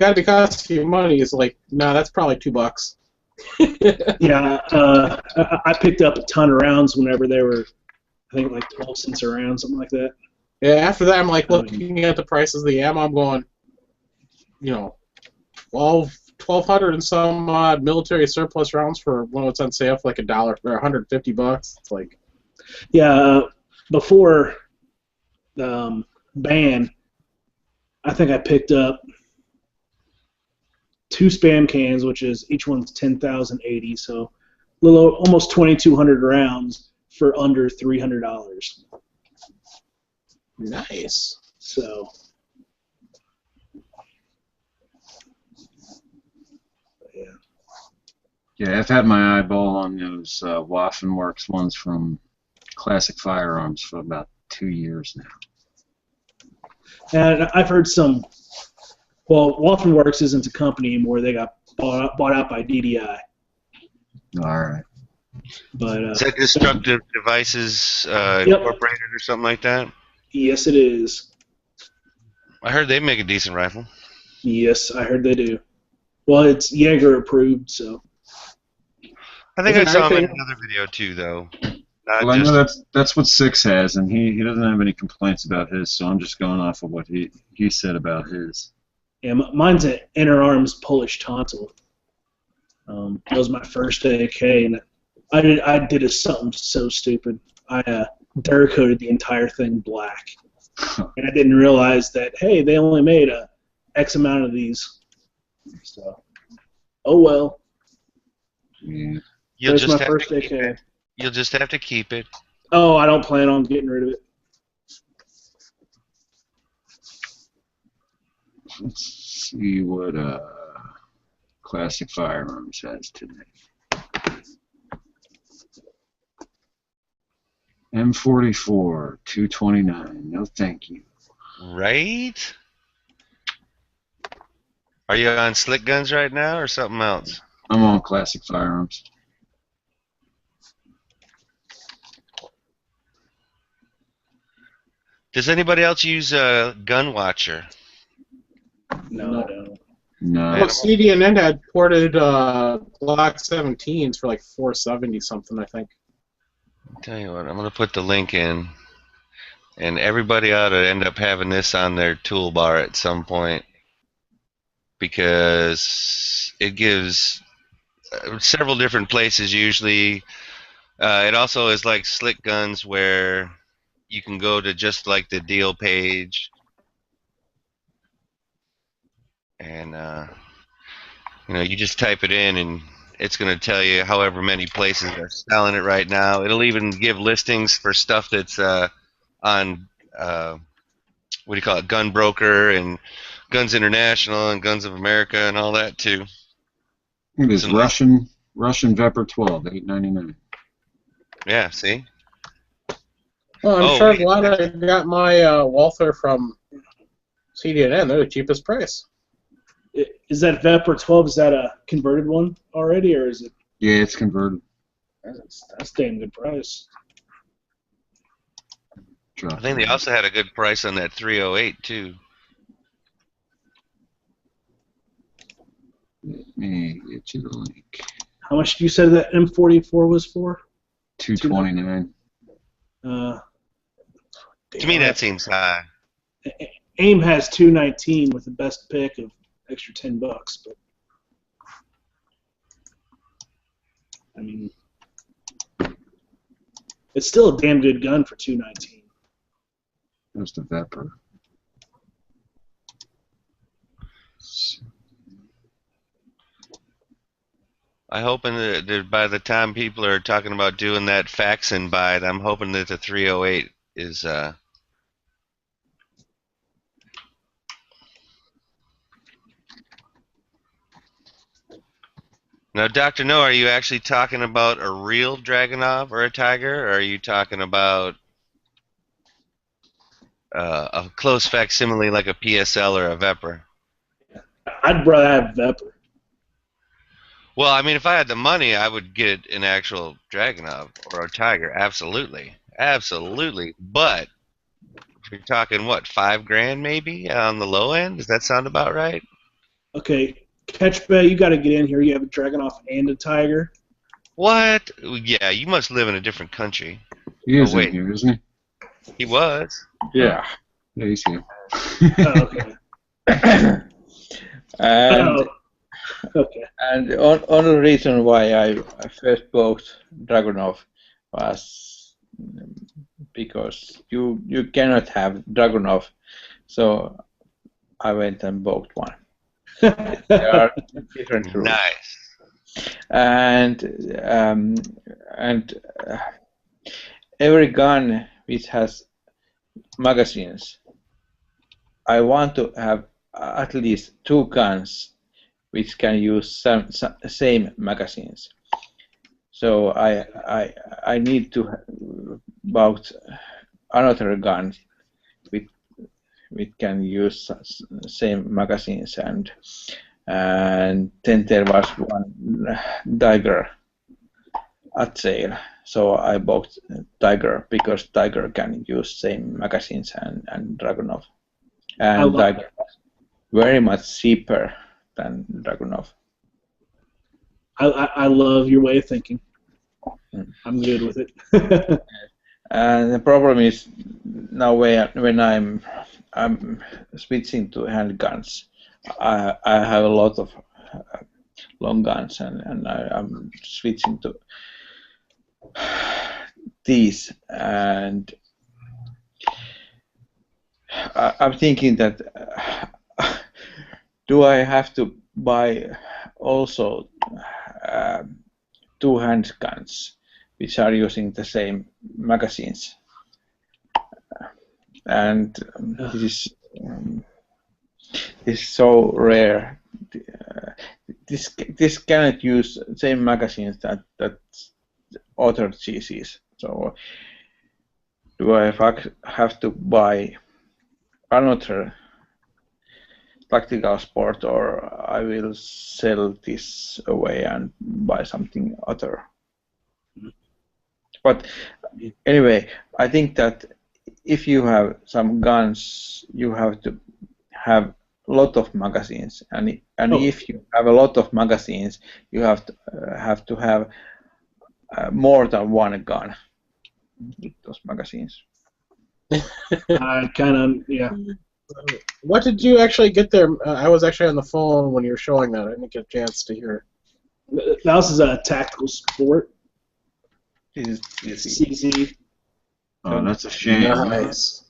to be costing you money. It's like, no, that's probably $2. Yeah, I picked up a ton of rounds whenever they were, I think, like 12 cents a round, something like that. Yeah, after that, I'm like looking at the prices of the ammo. I'm going, 1,200 and some odd military surplus rounds for when it's on sale for like $1 or $150. It's like, Yeah, before the ban, I think I picked up 2 spam cans, which is each one's 10,080, so almost 2,200 rounds for under $300. nice. So, yeah. Yeah, I've had my eyeball on those Waffen Works ones from Classic Firearms for about 2 years now. And I've heard some. Well, Waffenworks isn't a company anymore. They got bought out by DDI. All right. But Is that Destructive Devices Yep. Incorporated or something like that? yes, it is. I heard they make a decent rifle. Yes, I heard they do. Well, it's Jaeger approved, so. I think I Isn't saw him in everything- another video too, though. Well, I know that's what Six has, and he doesn't have any complaints about his, so I'm just going off of what he said about his. Yeah, mine's an inner arms Polish tonsil. That was my first AK, and I did something so stupid. I Dare coated the entire thing black, and I didn't realize that hey, they only made a X amount of these. So, oh well. Yeah. You'll There's just my have first to keep AK. it. You'll just have to keep it. Oh, I don't plan on getting rid of it. Let's see what Classic Firearms has today. M44 229. No, thank you. Right? Are you on Slick Guns right now or something else? I'm on Classic Firearms. Does anybody else use Gun Watcher? No, I don't. No. Well, CDNN had ported Glock 17s for like $470 something, I think. I'll tell you what, I'm going to put the link in, and everybody ought to end up having this on their toolbar at some point, because it gives several different places usually. It also is like Slick Guns where you can go to just like the deal page, and you just type it in and it's going to tell you however many places are selling it right now. It'll even give listings for stuff that's on what do you call it, Gun Broker and Guns International and Guns of America and all that too. It is Russian Vepr 12, $8.99. Yeah, see? Well, I'm Oh, sure wait. glad I got my Walther from CDNN. They're the cheapest price. Is that Vepr 12? Is that a converted one already, or is it? Yeah, it's converted. That's damn good price. I think they also had a good price on that 308 too. Let me get you the link. How much did you say that M44 was for? $229. To me, that seems high. AIM has 219 with the best pick of extra $10, but I mean, it's still a damn good gun for 219. There's the Vepr. I'm hoping that by the time people are talking about doing that fax and buy it, I'm hoping that the 308 is Now, Dr. No, are you actually talking about a real Dragunov or a Tiger, or are you talking about a close facsimile like a PSL or a Vepr? I'd rather have Vepr. Well, I mean, if I had the money, I would get an actual Dragunov or a Tiger. Absolutely. Absolutely. But if you're talking, what, $5,000 maybe on the low end? Does that sound about right? Okay, Catch Bay, you got to get in here. You have a Dragunov and a Tiger. What? Yeah, you must live in a different country. He is wait. in here, isn't He was. he? Yeah, he's here. Oh, okay. And Oh, okay. and the only reason why I first bought Dragunov was because you cannot have Dragunov, so I went and bought one. There are different rules. Nice. And every gun which has magazines, I want to have at least 2 guns which can use same magazines. So I need to bought another gun which can use same magazines, and then there was one Tiger at sale, so I bought Tiger because Tiger can use same magazines and Dragunov, and Tiger was very much cheaper than Dragunov. I love your way of thinking. I'm good with it. And the problem is now when I'm switching to handguns, I have a lot of long guns, and I'm switching to these, and I'm thinking that do I have to buy also 2 handguns which are using the same magazines? And this is so rare. This cannot use same magazines that other GCs. So do I have to buy another tactical sport, or I will sell this away and buy something other? But anyway, I think that if you have some guns, you have to have a lot of magazines, and if you have a lot of magazines, you have to have more than one gun with those magazines. Yeah. What did you actually get there? I was actually on the phone when you were showing that. I didn't get a chance to hear. Now this is a tactical sport. This is CZ. Oh, that's a shame. Nice.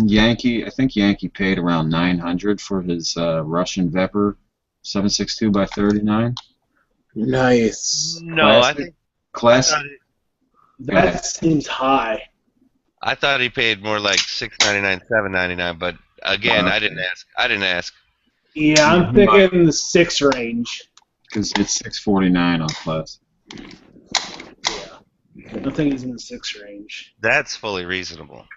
Yankee, I think Yankee paid around 900 for his Russian Vepr 7.62 by 39. Nice. No, I think Classic. That seems high. I thought he paid more like $6.99, $7.99, but again, I didn't ask. Yeah, I'm thinking the 6 range. Because it's 649 on Classic. I think it's in the 6 range. That's fully reasonable.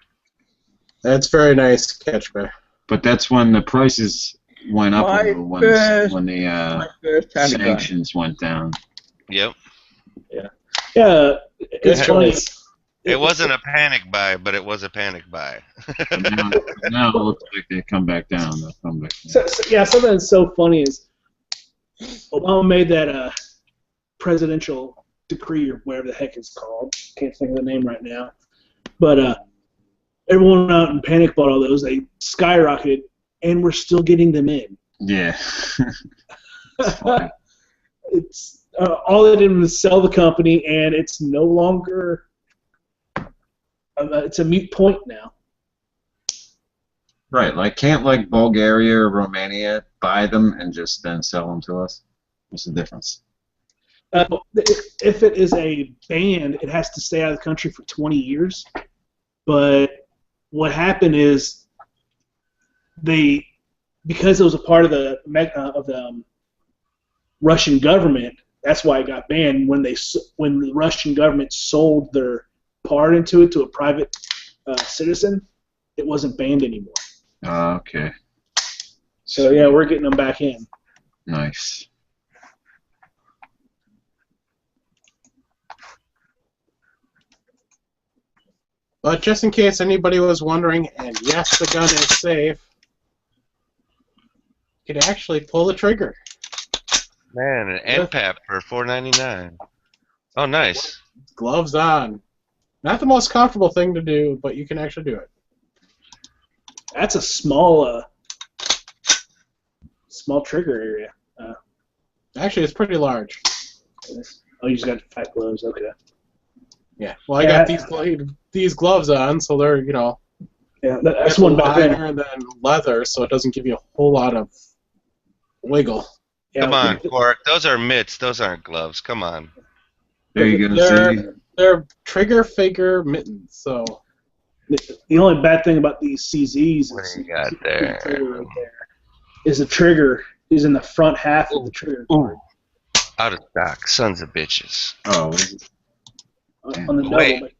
That's very nice, Catchback. But that's when the prices went up a little when the sanctions went down. Yep. Yeah, it's funny. It wasn't a panic buy, but it was a panic buy. Now it looks like they come back down. They'll come back down. So, something that's so funny is Obama made that presidential decree or whatever the heck it's called. Can't think of the name right now. But everyone went out and panic bought all those. They skyrocketed, and we're still getting them in. Yeah. It's all they did was sell the company, and it's no longer. It's a moot point now. Right, like can't like Bulgaria or Romania buy them and just then sell them to us? What's the difference? If it is a band, it has to stay out of the country for 20 years. But what happened is because it was a part of the Russian government, that's why it got banned. When the Russian government sold their part into it to a private citizen, it wasn't banned anymore. Okay. So yeah, we're getting them back in. Nice. But just in case anybody was wondering, and yes, the gun is safe, you can actually pull the trigger. Man, an NPAP for $4.99. Oh, nice. Gloves on. Not the most comfortable thing to do, but you can actually do it. That's a small small trigger area. Actually, it's pretty large. Oh, you just got fat gloves. Okay. Yeah. Well, I Yeah. got these gloves on, so they're Yeah, that's it's one bad thing. lighter than leather, so it doesn't give you a whole lot of wiggle. Yeah, Come on, Quark. Those are mitts. Those aren't gloves. Come on. There you go. See? They're trigger finger mittens, so The only bad thing about these CZs What is do you got there? right there, is the trigger is in the front half of the trigger card. Out of stock. Sons of bitches. Oh, On the double, Wait. but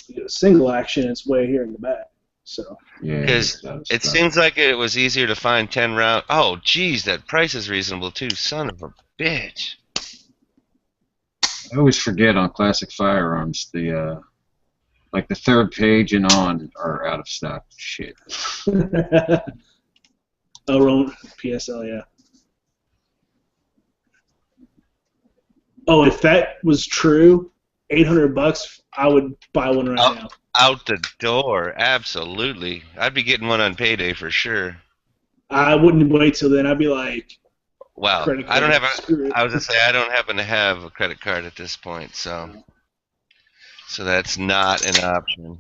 you get a single action, it's way here in the back. So yeah. Because it seems like it was easier to find 10 round. Oh, geez, that price is reasonable too. Son of a bitch. I always forget on classic firearms the third page and on are out of stock. Shit. oh, Roman PSL, yeah. Oh, if that was true, $800, I would buy one right now. Out the door. Absolutely. I'd be getting one on payday for sure. I wouldn't wait till then. I'd be like, Well, credit I don't card, have screw it. I was gonna say I don't happen to have a credit card at this point, so that's not an option.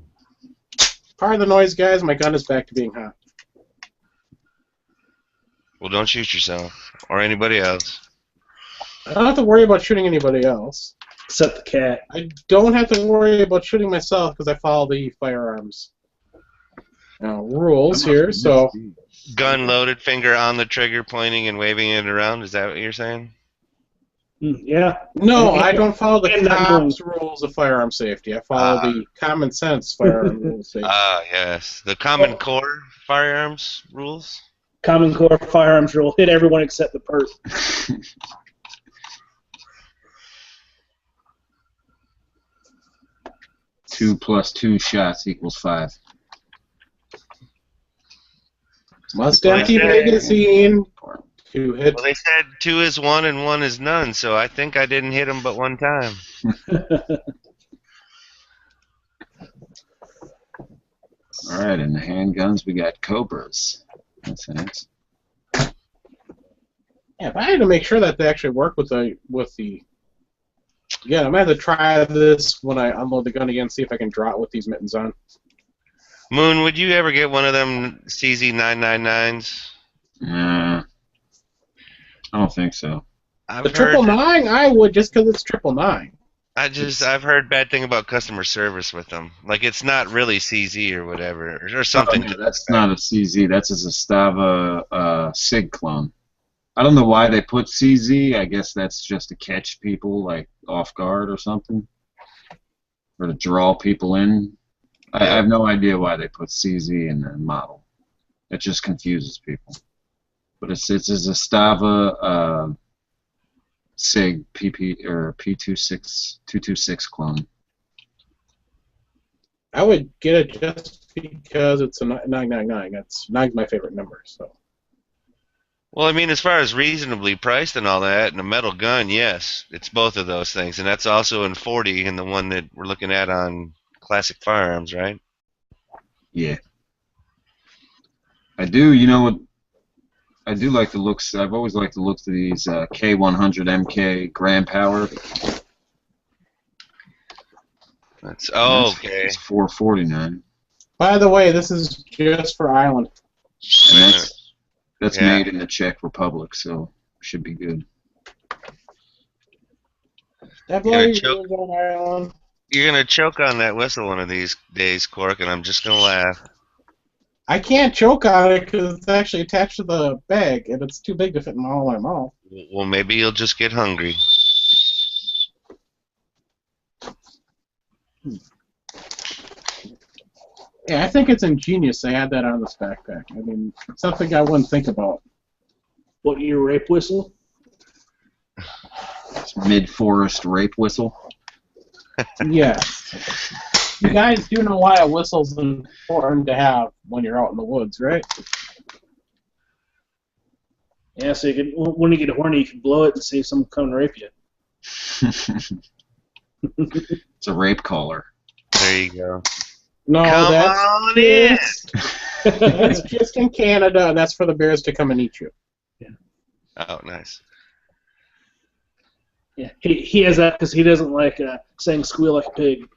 pardon the noise, guys. My gun is back to being hot. Well, don't shoot yourself or anybody else. I don't have to worry about shooting anybody else. Except the cat. I don't have to worry about shooting myself because I follow the firearms rules here. So Gun loaded, finger on the trigger, pointing and waving it around. Is that what you're saying? Yeah. no, I don't follow the And not cops' rules of firearm safety. I follow the common sense firearm rules of safety. Ah, yes. The Common Core firearms rules. Common Core firearms rule. Hit everyone except the perp. 2 + 2 shots equals 5. Must empty magazine to hit. Well, they said 2 is 1 and 1 is none, so I think I didn't hit them but one time. All right, in the handguns we got Cobras. That's nice. Yeah, but I had to make sure that they actually work with the. Yeah, I'm gonna have to try this when I unload the gun again. See if I can draw it with these mittens on. Moon, would you ever get one of them CZ999s? I don't think so. I've The heard 999, I would just because it's 999. I've heard bad thing about customer service with them. Like it's not really CZ or whatever or something. Oh, no, that's not a CZ. That's a Zastava SIG clone. I don't know why they put CZ. I guess that's just to catch people like off guard or something, or to draw people in. I have no idea why they put CZ in the model. It just confuses people. But it's a Zastava SIG PP or P226 clone. I would get it just because it's a 999. That's 9's my favorite number. So. Well, I mean, as far as reasonably priced and all that, and a metal gun, yes, it's both of those things, and that's also in 40 in the one that we're looking at on Classic Firearms, right? Yeah. I do. You know what? I do like the looks. I've always liked the looks of these K100 MK Grand Power. That's okay. It's $449. By the way, this is just for Island. And that's Yeah. made in the Czech Republic, so should be good. That You're gonna bloody choke. rules on Island. You're gonna choke on that whistle one of these days, Cork, and I'm just gonna laugh. I can't choke on it because it's actually attached to the bag, and it's too big to fit in all my mouth. Well, maybe you'll just get hungry. Yeah, I think it's ingenious they had that on this backpack. I mean, something I wouldn't think about. What, your rape whistle? It's mid-forest rape whistle. Yes. You guys do know why a whistle's important to have when you're out in the woods, right? Yeah, so you can, when you get horny, you can blow it and see if someone come and rape you. It's a rape caller. There you go. No, Come that's on in. It's just in Canada, and that's for the bears to come and eat you. Oh, nice. Yeah, he has that because he doesn't like saying "squeal like a pig."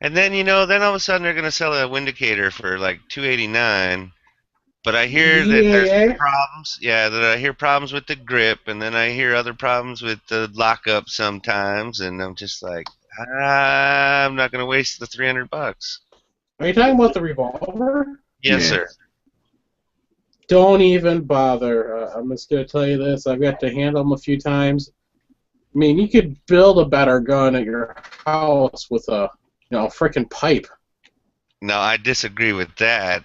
And then then all of a sudden they're gonna sell a Windicator for like $289. But I hear that there's Yeah. problems. Yeah, that I hear problems with the grip, and then I hear other problems with the lockup sometimes, and I'm just like, I'm not gonna waste the $300. Are you talking about the revolver? Yes, Yeah. sir. Don't even bother. I'm just going to tell you this. I've got to handle them a few times. I mean, you could build a better gun at your house with a, frickin' pipe. No, I disagree with that,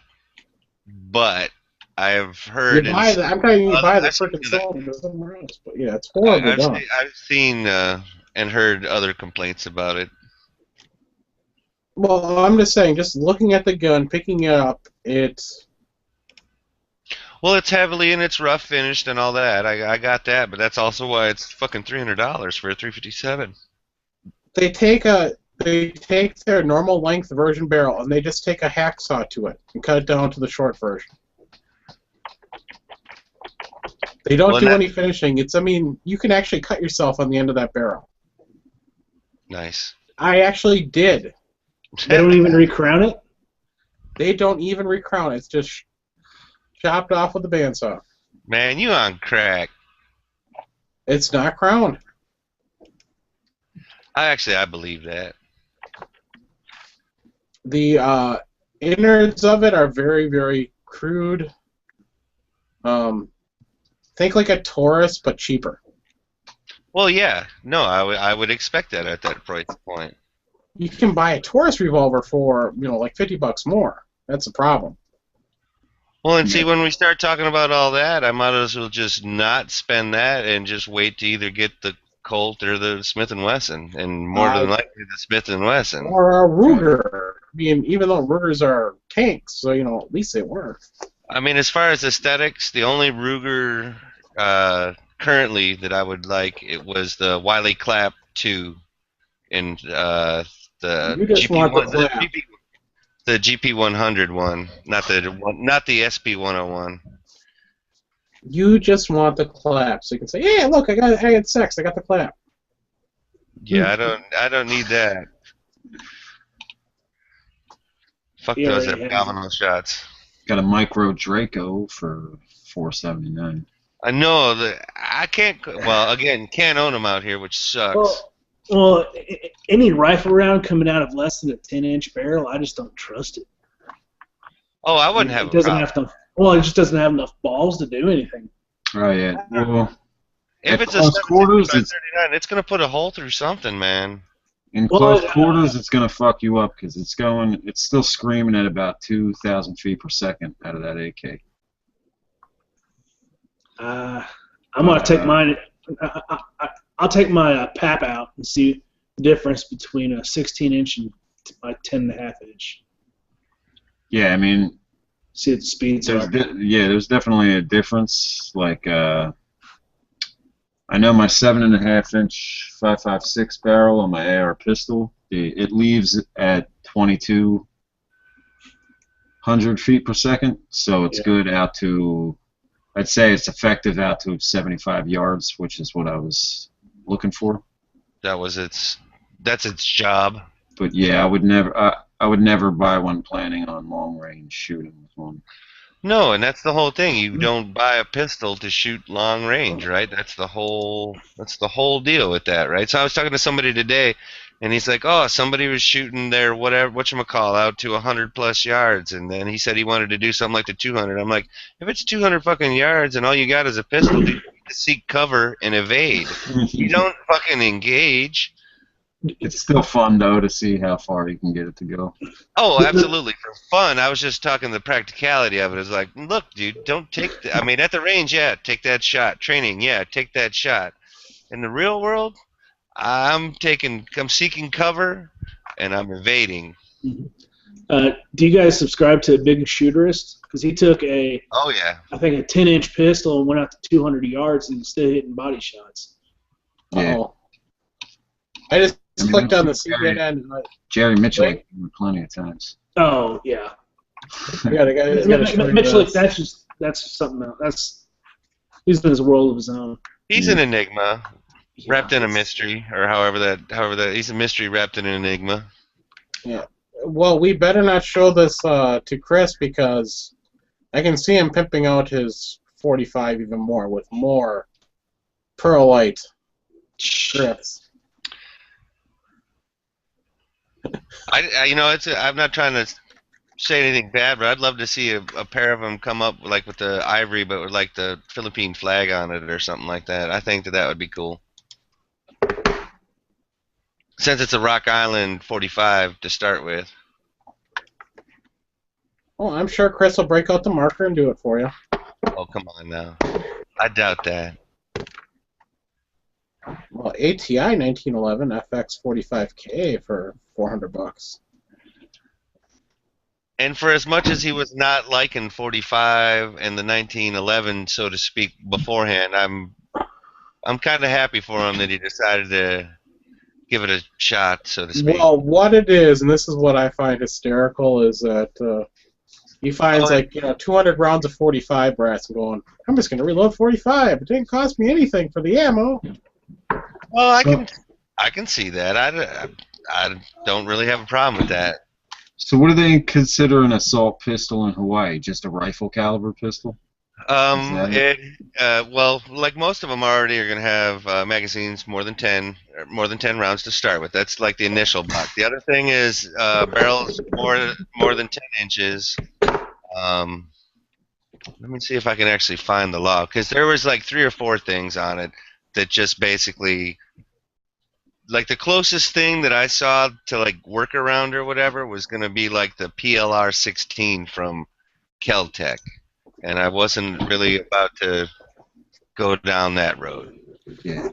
but I've heard. You buy I'm telling you, you buy the I've seen frickin' the- cylinder somewhere else. But yeah, it's horrible done. I've seen and heard other complaints about it. Well, I'm just saying, just looking at the gun, picking it up, it's... Well, it's heavily and it's rough finished and all that. I got that, but that's also why it's fucking $300 for a 357. They take their normal length version barrel and they just take a hacksaw to it and cut it down to the short version. They don't do any finishing. You can actually cut yourself on the end of that barrel. Nice. I actually did. They don't even recrown it. They don't even recrown it. It's just chopped off with a bandsaw. Man, you on crack. It's not crowned. I believe that. The innards of it are very, very crude. Think like a Taurus, but cheaper. Well, yeah. No, I would expect that at that price point. You can buy a Taurus revolver for, like $50 more. That's the problem. Well, and see, when we start talking about all that, I might as well just not spend that and just wait to either get the Colt or the Smith & Wesson, and more than likely the Smith & Wesson. Or a Ruger. Even though Rugers are tanks, so, at least they work. I mean, as far as aesthetics, the only Ruger currently that I would like, it was the Wiley Clap 2 in the the GP100 one, not the SB101. You just want the clap, so you can say, "Yeah, look, I had sex. I got the clap." Yeah, I don't need that. Fuck those abdominal shots. Got a micro Draco for $479. I know that I can't. Well, again, can't own them out here, which sucks. Well, any rifle round coming out of less than a 10-inch barrel, I just don't trust it. Oh, I wouldn't have. It doesn't have to. Well, it just doesn't have enough balls to do anything. Oh yeah. Well, if it's a close quarters, 39, it's gonna put a hole through something, man. In close quarters, it's gonna fuck you up because it's still screaming at about 2,000 feet per second out of that AK. I'm gonna take mine. I'll take my PAP out and see the difference between a 16-inch and my 10.5-inch. Yeah, I mean, see what the speeds are. There's definitely a difference. Like, I know my 7.5-inch 5.56 barrel on my AR pistol, it leaves at 2,200 feet per second, so it's good out to. I'd say it's effective out to 75 yards, which is what I was looking for. That's its job. But yeah, I would never buy one planning on long range shooting with one. No, and that's the whole thing. You don't buy a pistol to shoot long range, right? That's the whole deal with that, right? So I was talking to somebody today, and he's like, "Oh, somebody was shooting their whatchamacall out to 100+ yards," and then he said he wanted to do something like the 200. I'm like, if it's 200 fucking yards and all you got is a pistol, you need to seek cover and evade. You don't fucking engage. It's still fun though to see how far you can get it to go. Oh, absolutely, for fun. I was just talking the practicality of it. It's like, look, dude, don't take. I mean, at the range, yeah, take that shot. Training, yeah, take that shot. In the real world, I'm seeking cover, and I'm evading. Do you guys subscribe to Big Shooterist? Because he took I think a 10-inch pistol and went out to 200 yards and still hitting body shots. Yeah. I just clicked on the CNN. Jerry Mitchell plenty of times. Oh yeah. He's gotta show you Mitchell, this. that's something else. He's in his world of his own. He's Yeah. an enigma, wrapped in a it's- mystery, or however that he's a mystery wrapped in an enigma. Well, we better not show this to Chris because I can see him pimping out his 45 even more with more Pearlite strips. I'm not trying to say anything bad, but I'd love to see a pair of them come up like with the ivory, but with like the Philippine flag on it or something like that. I think that would be cool. Since it's a Rock Island 45 to start with. Oh, I'm sure Chris will break out the marker and do it for you. Oh, come on now. I doubt that. Well, ATI 1911 FX 45K for $400. And for as much as he was not liking 45 and the 1911, so to speak, beforehand, I'm kind of happy for him that he decided to give it a shot, so to speak. Well, what it is, and this is what I find hysterical, is that he finds 200 rounds of 45 brass and going, I'm just going to reload 45. It didn't cost me anything for the ammo. Well, I can see that. I don't really have a problem with that. So what do they consider an assault pistol in Hawaii? Just a rifle caliber pistol? Well, like most of them already are going to have magazines more than 10 rounds to start with. That's like the initial block. The other thing is barrels more than 10 inches. Let me see if I can actually find the law, because there was like 3 or 4 things on it that just basically, like the closest thing that I saw to like work around or whatever was going to be like the PLR 16 from Keltec. And I wasn't really about to go down that road. Yeah.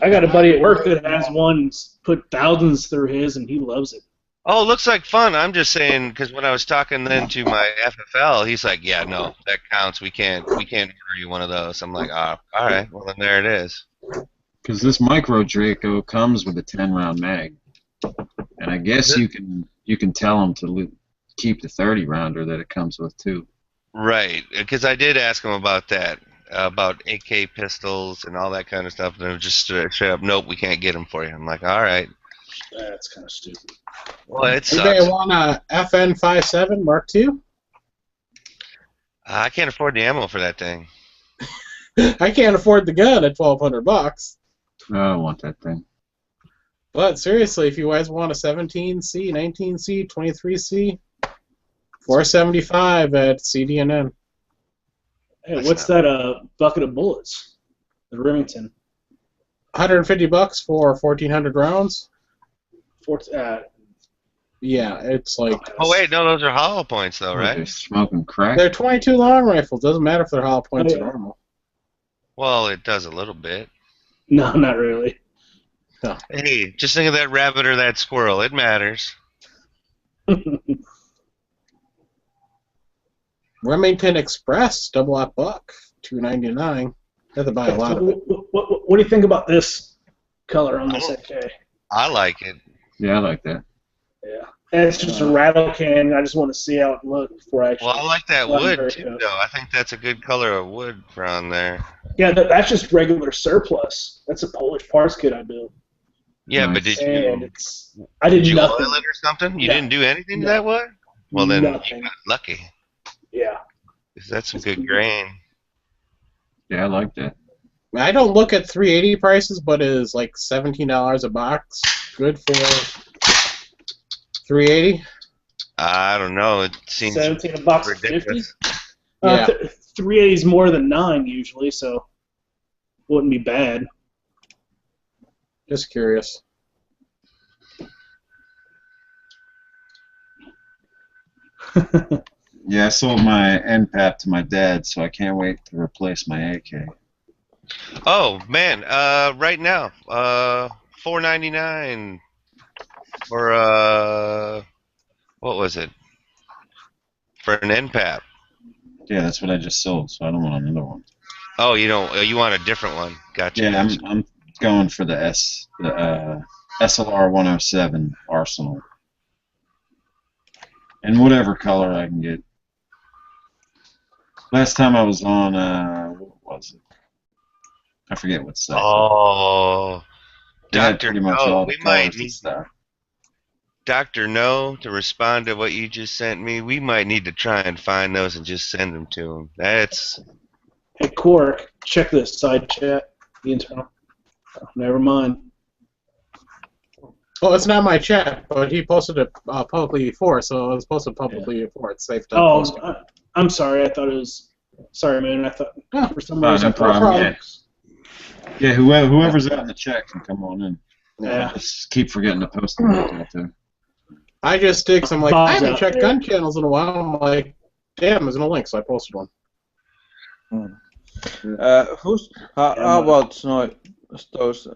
I got a buddy at work that has one, put thousands through his, and he loves it. Oh, it looks like fun. I'm just saying, because when I was talking then to my FFL, he's like, "Yeah, no, that counts. We can't order you one of those." I'm like, "Oh, all right. Well, then there it is." Because this Micro Draco comes with a 10-round mag, and I guess you can tell them to keep the 30-rounder that it comes with too. Right, because I did ask him about that, about AK pistols and all that kind of stuff, and they were just straight up, "Nope, we can't get them for you." I'm like, "All right." That's kind of stupid. Well, it sucks. Anybody want a FN57 Mark II? I can't afford the ammo for that thing. I can't afford the gun at $1,200. I don't want that thing. But seriously, if you guys want a 17C, 19C, 23C, $475 at CDNN. Hey, what's that bucket of bullets? The Remington. $150 for 1,400 rounds. Yeah, it's like Oh wait, no, those are hollow points though, They're right? smoking crack. they're 22 long rifles. Doesn't matter if they're hollow points Oh, yeah. or normal. Well, it does a little bit. No, not really. Hey, just think of that rabbit or that squirrel. It matters. Remington Express double up buck, $2.99. Have to buy a lot of it. What do you think about this color on this AK? I like it. Yeah, I like that. Yeah. And it's just a rattle can. I just want to see how it looks before I actually. Well, I like that Well, wood very too, good. though. I think that's a good color of wood for on there. Yeah, that's just regular surplus. That's a Polish parts kit I built. Yeah, Nice. but did And you I did oil nothing. it or something? You No. didn't do anything to No. that wood? Well, then Nothing. you got lucky. Yeah. 'Cause that's some good grain. Yeah, I like that. I don't look at 380 prices, but it is like $17 a box. Good for 380. I don't know. It seems 17 a box of 50. ridiculous. Yeah. 380 is more than 9 usually, so wouldn't be bad. Just curious. Yeah, I sold my NPAP to my dad, so I can't wait to replace my AK. Oh man, right now, $4.99 for what was it? For an NPAP. Yeah, that's what I just sold, so I don't want another one. Oh, you don't. You want a different one? Gotcha. Yeah, gotcha. I'm going for the SLR 107 Arsenal, and whatever color I can get. Last time I was on, what was it? I forget what site. Oh, They had Doctor pretty much No, all the we might colors and need stuff. Doctor No to respond to what you just sent me. We might need to try and find those and just send them to him. That's Hey, Quark, check this side chat. The internal. Oh, never mind. Well, it's not my chat, but he posted it publicly before, so it was posted publicly before. It's safe to Oh, post it. I'm sorry. I thought it was. Sorry, man. I thought for some Oh, reason. no problem. Yeah, whoever's out in the chat can come on in. Yeah. I just keep forgetting to post them out there too. I just stick. I'm like, Bob's I haven't out checked there. gun channels in a while. I'm like, damn, there's no link, so I posted one. How about those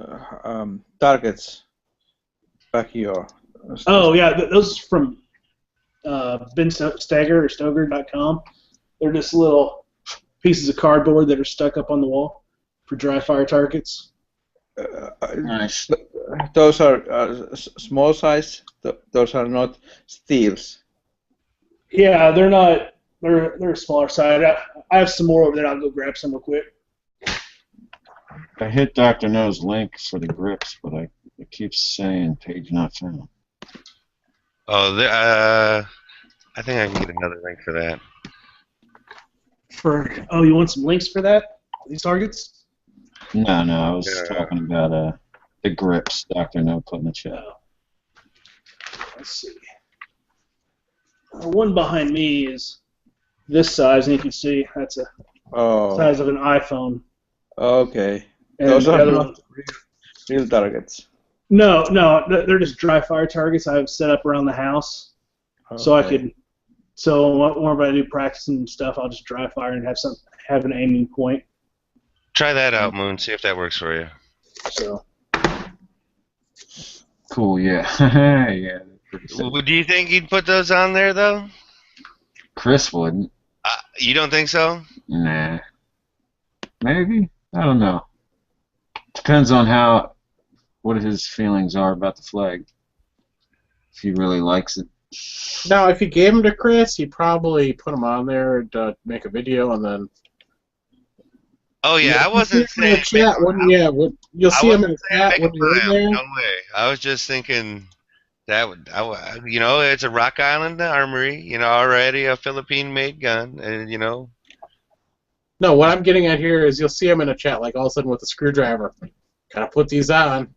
targets back here? Oh yeah, those from Ben Stager or Stoger.com. They're just little pieces of cardboard that are stuck up on the wall for dry fire targets. Nice. Those are small size. Those are not steels. Yeah, they're not. They're a smaller side. I have some more over there. I'll go grab some real quick. I hit Dr. No's link for the grips, but it keeps saying page not found. oh, I think I can get another link for that. You want some links for that? These targets? No, I was Yeah. talking about the grips Dr. No put in the chat. Let's see. One behind me is this size, and you can see that's a Oh, size of an iPhone. okay. And Those the are other not one- real targets. No, they're just dry fire targets I have set up around the house, so I Okay. could. So whenever I do practicing and stuff, I'll just dry fire and have an aiming point. Try that out, Moon. See if that works for you. So Cool, yeah. Yeah. pretty sick. Well, do you think you'd put those on there though? Chris wouldn't. You don't think so? Nah. Maybe? I don't know. Depends on what his feelings are about the flag. If he really likes it. Now, if you gave them to Chris, he'd probably put them on there to make a video, and then. Oh yeah, I wasn't You'll see him in saying. the chat when you'll see him in the chat Make when a you're in pile. there. No way. I was just thinking that it's a Rock Island Armory. Already a Philippine-made gun, and No, what I'm getting at here is you'll see him in a chat, like all of a sudden with a screwdriver. Gotta put these on.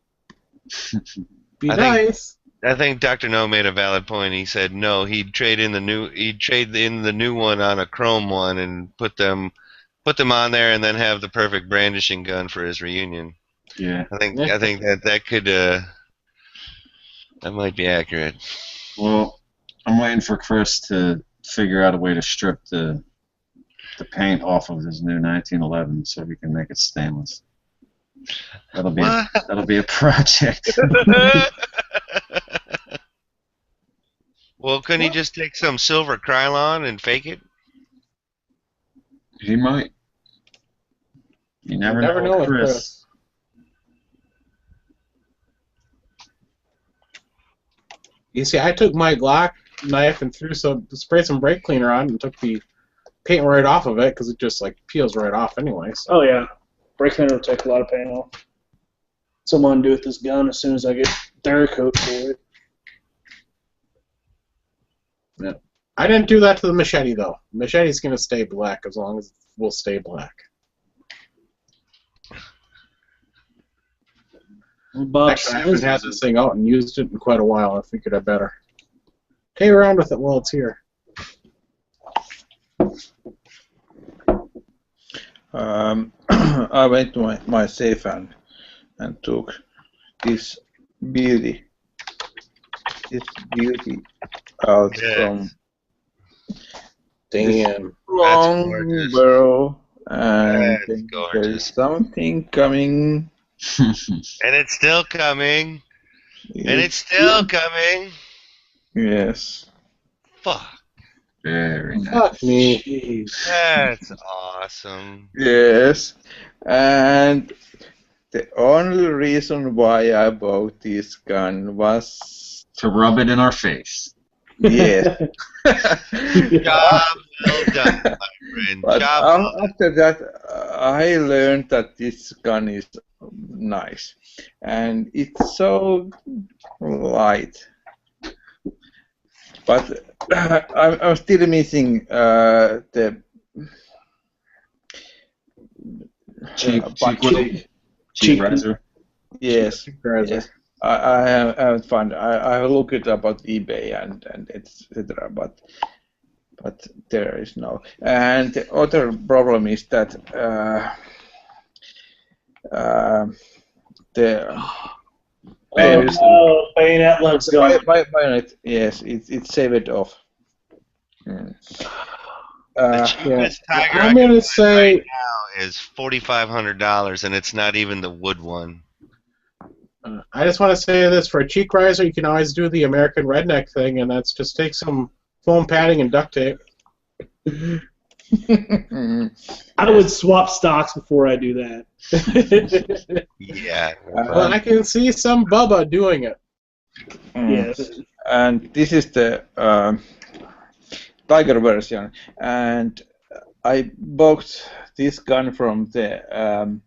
Be nice. I think Dr. No made a valid point. He said no, he'd trade in the new one on a chrome one and put them on there, and then have the perfect brandishing gun for his reunion. Yeah. I think that could that might be accurate. Well, I'm waiting for Chris to figure out a way to strip the paint off of his new 1911 so we can make it stainless. That'll be a project. Well, couldn't he just take some silver Krylon and fake it? He might. You never know with Chris. You see, I took my Glock knife and sprayed some brake cleaner on and took the paint right off of it because it just like peels right off anyway. So. Oh yeah, brake cleaner will take a lot of paint off. So I'm gonna do with this gun as soon as I get Theracoat for it. Yeah. I didn't do that to the machete though. Machete's gonna stay black as long as it will stay black. Bob Actually, I haven't had this thing out and used it in quite a while. I figured I better play around with it while it's here. I went to my safe and took this beauty out Yes. from Damn. long gorgeous. barrel, and That's there's gorgeous. something coming. And it's still coming. And it's still coming. Yes. Fuck. Very nice. Fuck me. Jeez. That's awesome. Yes. And the only reason why I bought this gun was To rub it in our face. Yes. Job well done, my friend. But Job well done. after that, I learned that this gun is nice, and it's so light. But I'm still missing the Cheap cheap- riser. yes. Riser. Yes. I haven't found. I have looked it up on eBay and etc. But there is no. And the other problem is that the Bayonet looks bayonet, yes, it's saved off. Mm. The cheapest Tiger I'm I can gonna find say- right now is $4,500, and it's not even the wood one. I just want to say this: for a cheek riser, you can always do the American redneck thing, and that's just take some foam padding and duct tape. I would swap stocks before I do that. Yeah. Well, I can see some Bubba doing it. Yes. And this is the Tiger version, and I bought this gun from the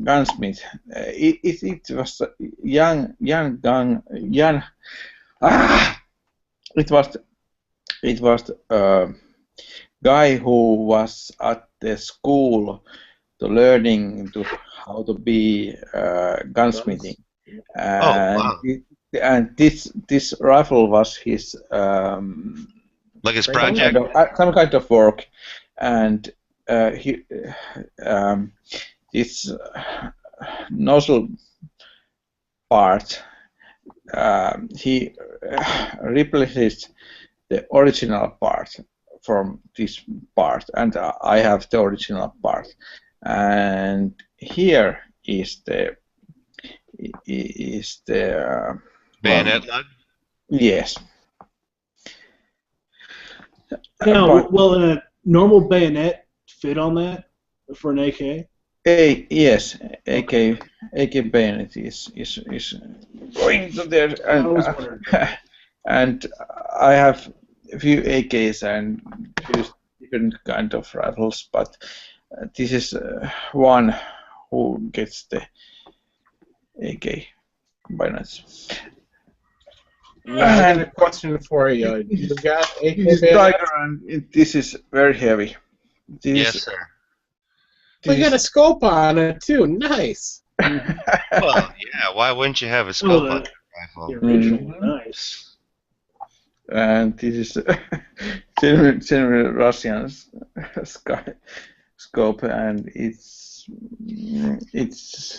gunsmith. It was a young gun. It was guy who was at the school to learning to how to be gunsmithing, and wow. and this rifle was his Like his project? some kind of work, and he this nozzle part he replaces the original part from this part, and I have the original part, and here is the Bayonet lug? yes. Now, But- will a normal bayonet fit on that for an AK? Yes, AK bayonet is going to there, I was wondering. and I have a few AKs and few different kind of rifles, but this is one who gets the AK bayonets. I got a question for you. You got AK This is bayonet? Tiger, and this is very heavy. This Yes, is- sir. We got a scope on it too. Nice. Well, yeah, why wouldn't you have a scope on your rifle? The original, nice. and this is general Russian scope, and it's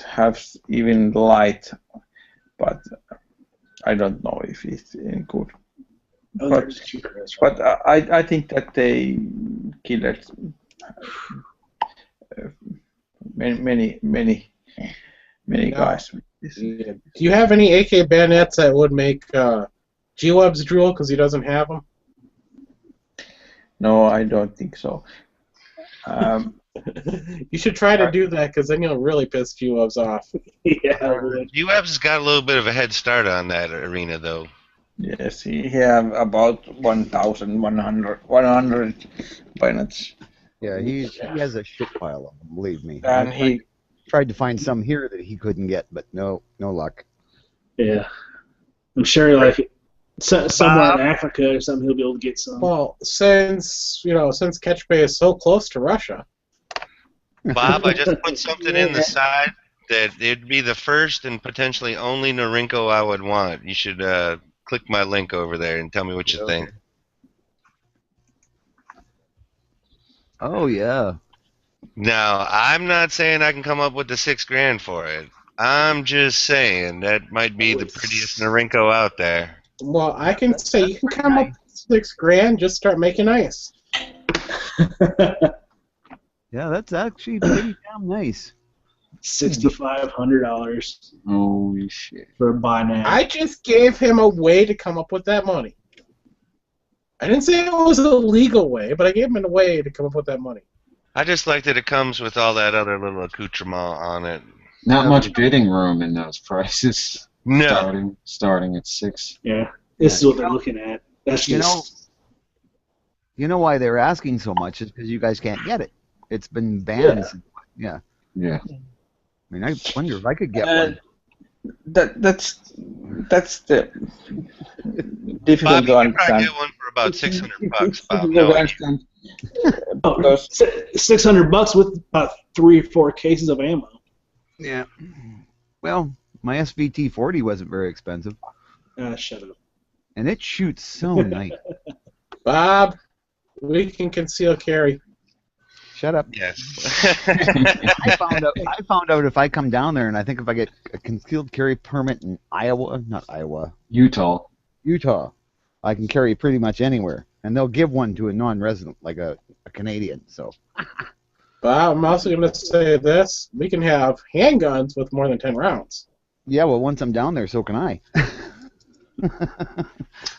has even light, but I don't know if it's any good. Oh, But- there's cheaper ones. But I think that they killed many Yeah. guys with this. Do you have any AK bayonets that would make G-Webs drool because he doesn't have them? No, I don't think so. You should try to do that because then you'll really piss G-Webs off. Yeah, I would. UF's has got a little bit of a head start on that arena, though. Yes, he have about 1,100 bayonets, Yeah, he has a shit pile of them, believe me. and I he tried to find some here that he couldn't get, but no luck. Yeah. I'm sure, like, somewhere in Africa or something, he'll be able to get some. Well, since Catch Bay is so close to Russia, Bob, I just put something in the side that it'd be the first and potentially only Norinco I would want. You should click my link over there and tell me what you think. Oh yeah. Now, I'm not saying I can come up with the $6,000 for it. I'm just saying that might be the prettiest Norinco out there. well, I can say you can come up with $6,000. Just start making ice. Yeah, that's actually pretty damn nice. $6,500 Holy shit. for a bayonet. I just gave him a way to come up with that money. I didn't say it was a legal way, but I gave him a way to come up with that money. I just like that it comes with all that other little accoutrement on it. Not much bidding room in those prices. No. Starting at 6. Yeah, this is what they're looking at. That's You know, just you know why they're asking so much is because you guys can't get it. It's been banned. Yeah. Yeah. Yeah. I mean, I wonder if I could get And one. that's the difficult Bobby, to you probably understand. get one for about 600 bucks, It's Bob. difficult No, to understand oh, because $600 with about 3 or 4 cases of ammo. Yeah. Well, my SVT 40 wasn't very expensive, Shut up. and it shoots so nice. Bob, we can conceal carry. Shut up. yes. I found out if I come down there, and I think if I get a concealed carry permit in Utah. Utah, I can carry pretty much anywhere, and they'll give one to a non-resident, like a Canadian. So Bob, I'm also going to say this. We can have handguns with more than 10 rounds. yeah, well, once I'm down there, so can I.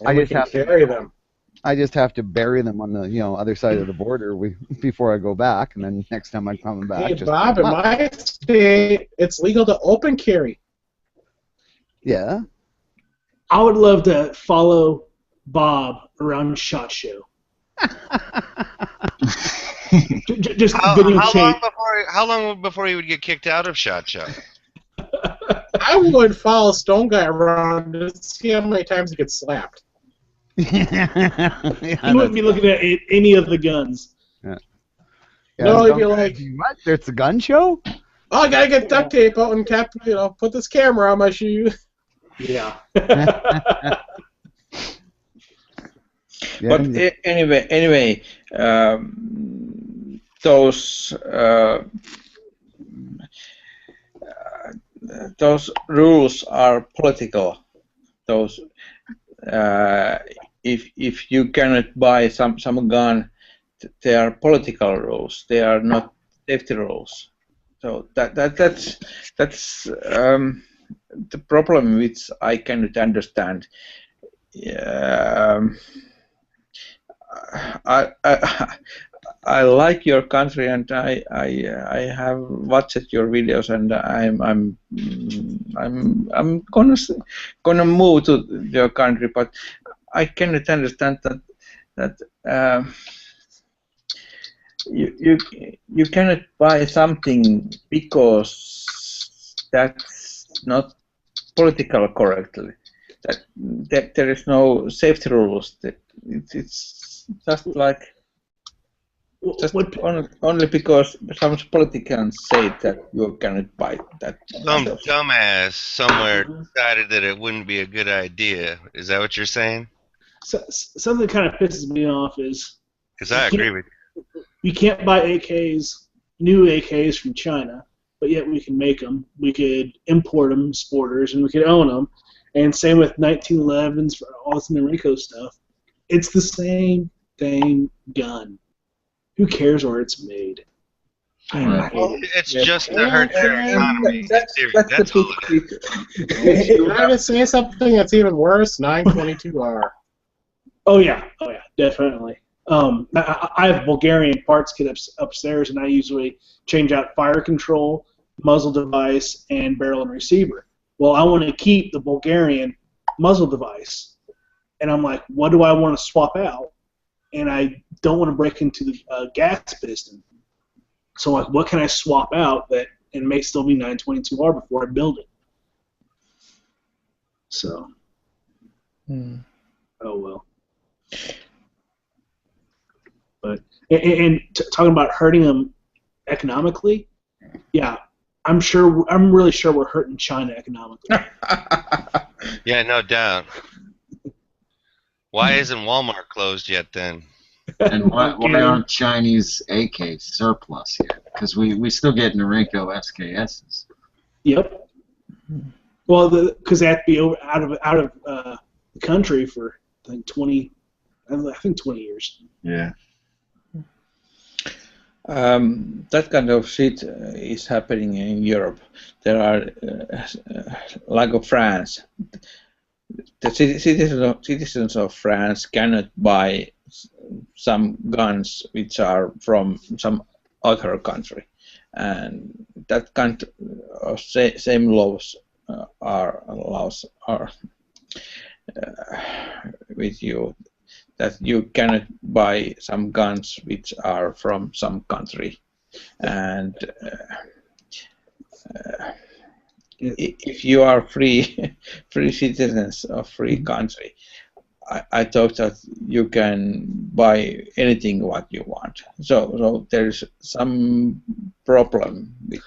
And we can carry them. I just have to bury them on the other side of the border before I go back, and then next time I'm coming back. Hey, just Bob, in my state, it's legal to open carry. yeah. I would love to follow Bob around SHOT Show. Just videotape. How long before he would get kicked out of SHOT Show? I would follow Stone Guy around to see how many times he gets slapped. Yeah, He wouldn't be looking at any of the guns. Yeah, No, he'd be don't- like, what? There's a gun show? oh, I gotta get duct tape out and put this camera on my shoe. Yeah. Yeah, but anyway, those rules are political. Those if you cannot buy some gun, they are political rules. They are not safety rules. So that's the problem which I cannot understand. I like your country, and I have watched your videos, and I'm gonna move to your country, but I cannot understand that you cannot buy something because that's not political correctly. That there is no safety rules. It's just like only because some politicians say that you cannot buy that. Some dumbass somewhere decided that it wouldn't be a good idea. Is that what you're saying? So, something that kind of pisses me off is Because I agree with you. we can't buy new AKs from China, but yet we can make them. We could import them, sporters, and we could own them. And same with 1911s for all this Noriko stuff. It's the same dang gun. Who cares where it's made? I Right. hate it. It's just to hurt your economy. That's That's the all it is. Can I just say something that's even worse? 922R. Oh yeah, definitely. I have Bulgarian parts kit upstairs, and I usually change out fire control, muzzle device, and barrel and receiver. Well, I want to keep the Bulgarian muzzle device, and I'm like, what do I want to swap out? And I don't want to break into the gas piston. So like, what can I swap out that and may still be 922R before I build it? So, oh well. But and talking about hurting them economically, yeah, I'm really sure we're hurting China economically. Yeah, no doubt. Why isn't Walmart closed yet then? And why aren't Chinese AKs surplus yet? Because we still get Noriko SKSs. Yep. Well, because they have to be out of the country for I think 20 years. Yeah. That kind of shit is happening in Europe. There are, like France, the citizens of France cannot buy some guns which are from some other country, and that kind of same laws are with you. that you cannot buy some guns which are from some country, and if you are free citizens of free country, I thought that you can buy anything what you want. So there's some problem with.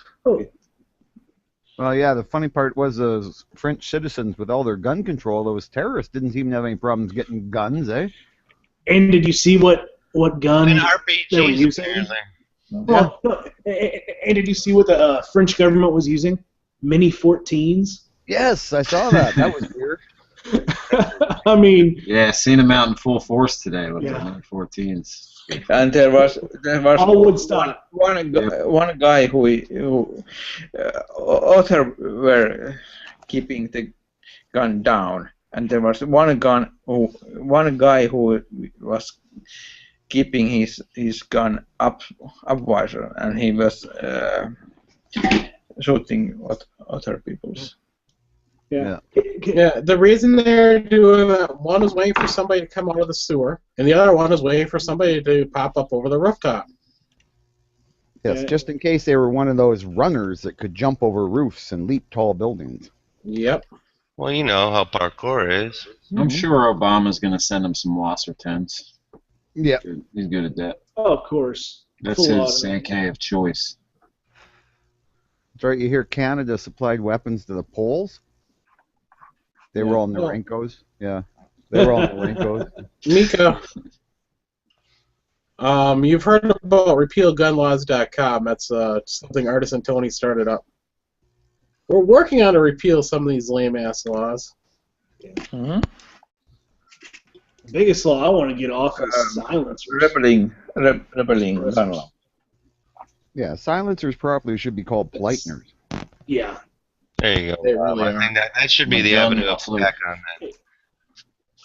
Well, yeah, the funny part was those French citizens with all their gun control, those terrorists didn't seem to have any problems getting guns, eh? And did you see what gun And they were RPGs using? apparently. Well, no, and did you see what the French government was using? Mini 14s. Yes, I saw that. That was weird. I mean, Yeah, seen them out in full force today with Yeah. the 14s. And there was all would stop. one guy who other were keeping the gun down, and there was one guy who was keeping his gun upwards, and he was shooting other people's. Yeah. Yeah, the reason they're doing that, one is waiting for somebody to come out of the sewer, and the other one is waiting for somebody to pop up over the rooftop. Yes, Yeah. just in case they were one of those runners that could jump over roofs and leap tall buildings. Yep. Well, you know how parkour is. I'm sure Obama's going to send them some Wasser 10s. Yeah. He's good at that. Oh, of course. That's Full his automatic. AK of choice. That's right, you hear Canada supplied weapons to the Poles? They were all Norenkos. Yeah. They were all Norenkos. Mika, you've heard about repealgunlaws.com. That's something Artisan Tony started up. We're working on to repeal some of these lame-ass laws. Mm-hmm. The biggest law I want to get off is silencers. Rebelling gun law. Yeah, silencers probably should be called Pleitners. Yeah. There you go. They really I are. think that should be My the gun avenue of flew. attack on that.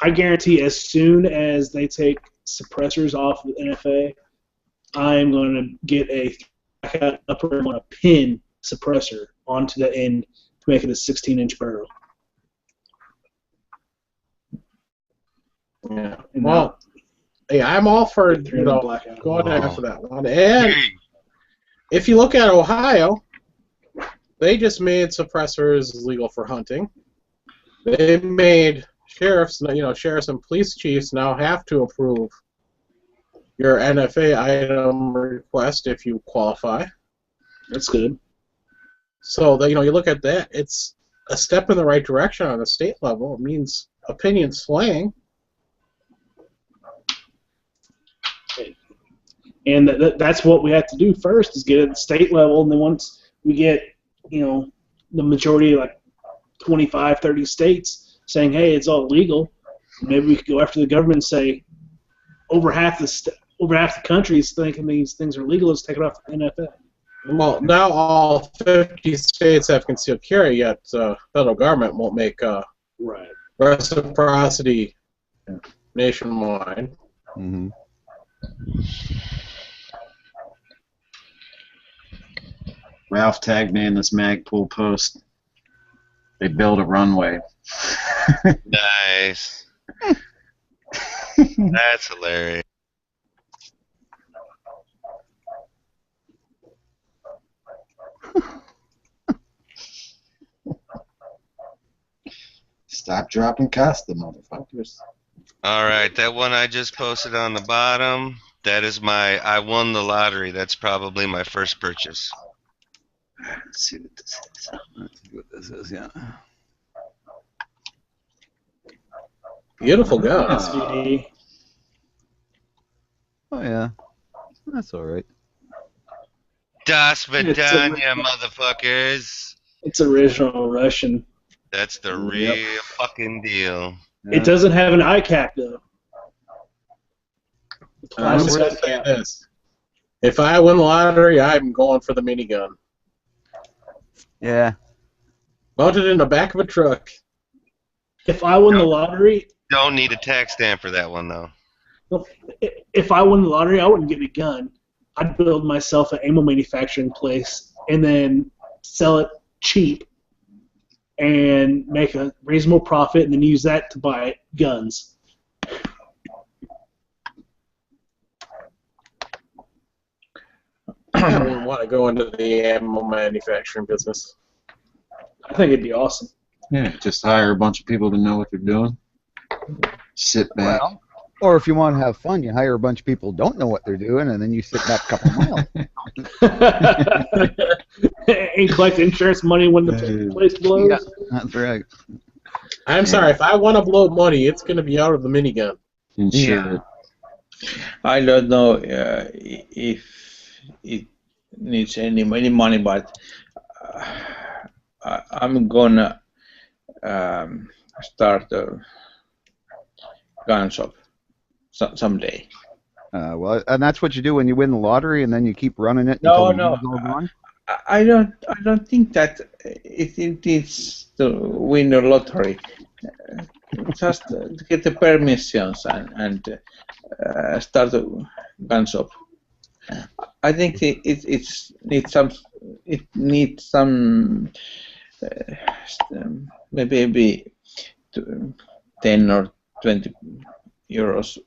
I guarantee as soon as they take suppressors off of NFA, I'm going to get a upper and want to pin suppressor onto the end to make it a 16-inch barrel. Yeah. And Well, hey, I'm all for through the going blackout. after that one. And if you look at Ohio, they just made suppressors legal for hunting. They made sheriffs and police chiefs now have to approve your NFA item request if you qualify. That's good. So that you look at that, it's a step in the right direction on the state level. It means opinion swaying. And that's what we have to do first is get it at the state level, and then once we get, the majority, like 25, 30 states saying, hey, it's all legal, maybe we could go after the government and say, over half the country is thinking these things are legal, let's take it off the NFA. Well, now all 50 states have concealed carry, yet federal government won't make Right. reciprocity nationwide. Mm-hmm. Ralph tagged me in this Magpul post. They built a runway. Nice. That's hilarious. Stop dropping Costa, motherfuckers. All right, that one I just posted on the bottom. That is I won the lottery. That's probably my first purchase. Let's see what this is. Let's see what this is, yeah. Beautiful gun. SVD. Oh, yeah. That's all right. Das It's Vidania, motherfuckers. It's original Russian. That's the real fucking deal. It doesn't have an eye cap, though. The I'm plastic going eye to say cap. this. If I win the lottery, I'm going for the minigun. Yeah. Mounted in the back of a truck. If I won the lottery, Don't need a tax stamp for that one, though. if I won the lottery, I wouldn't get a gun. I'd build myself an ammo manufacturing place and then sell it cheap and make a reasonable profit and then use that to buy guns. I wouldn't want to go into the ammo manufacturing business. I think it'd be awesome. Yeah, just hire a bunch of people to know what they're doing. Sit back. Well, or if you want to have fun, you hire a bunch of people who don't know what they're doing, and then you sit back a couple miles. And collect insurance money when the place blows. Yeah, that's right. I'm sorry, if I want to blow money, it's going to be out of the minigun. Insure it. I don't know if it needs any money, but I'm gonna start a gun shop someday. Well, and that's what you do when you win the lottery, and then you keep running it No, until no. the money's all gone? I don't think that it needs to win the lottery. Just get the permissions and start a gun shop. I think it needs some maybe 10 or 20 euros.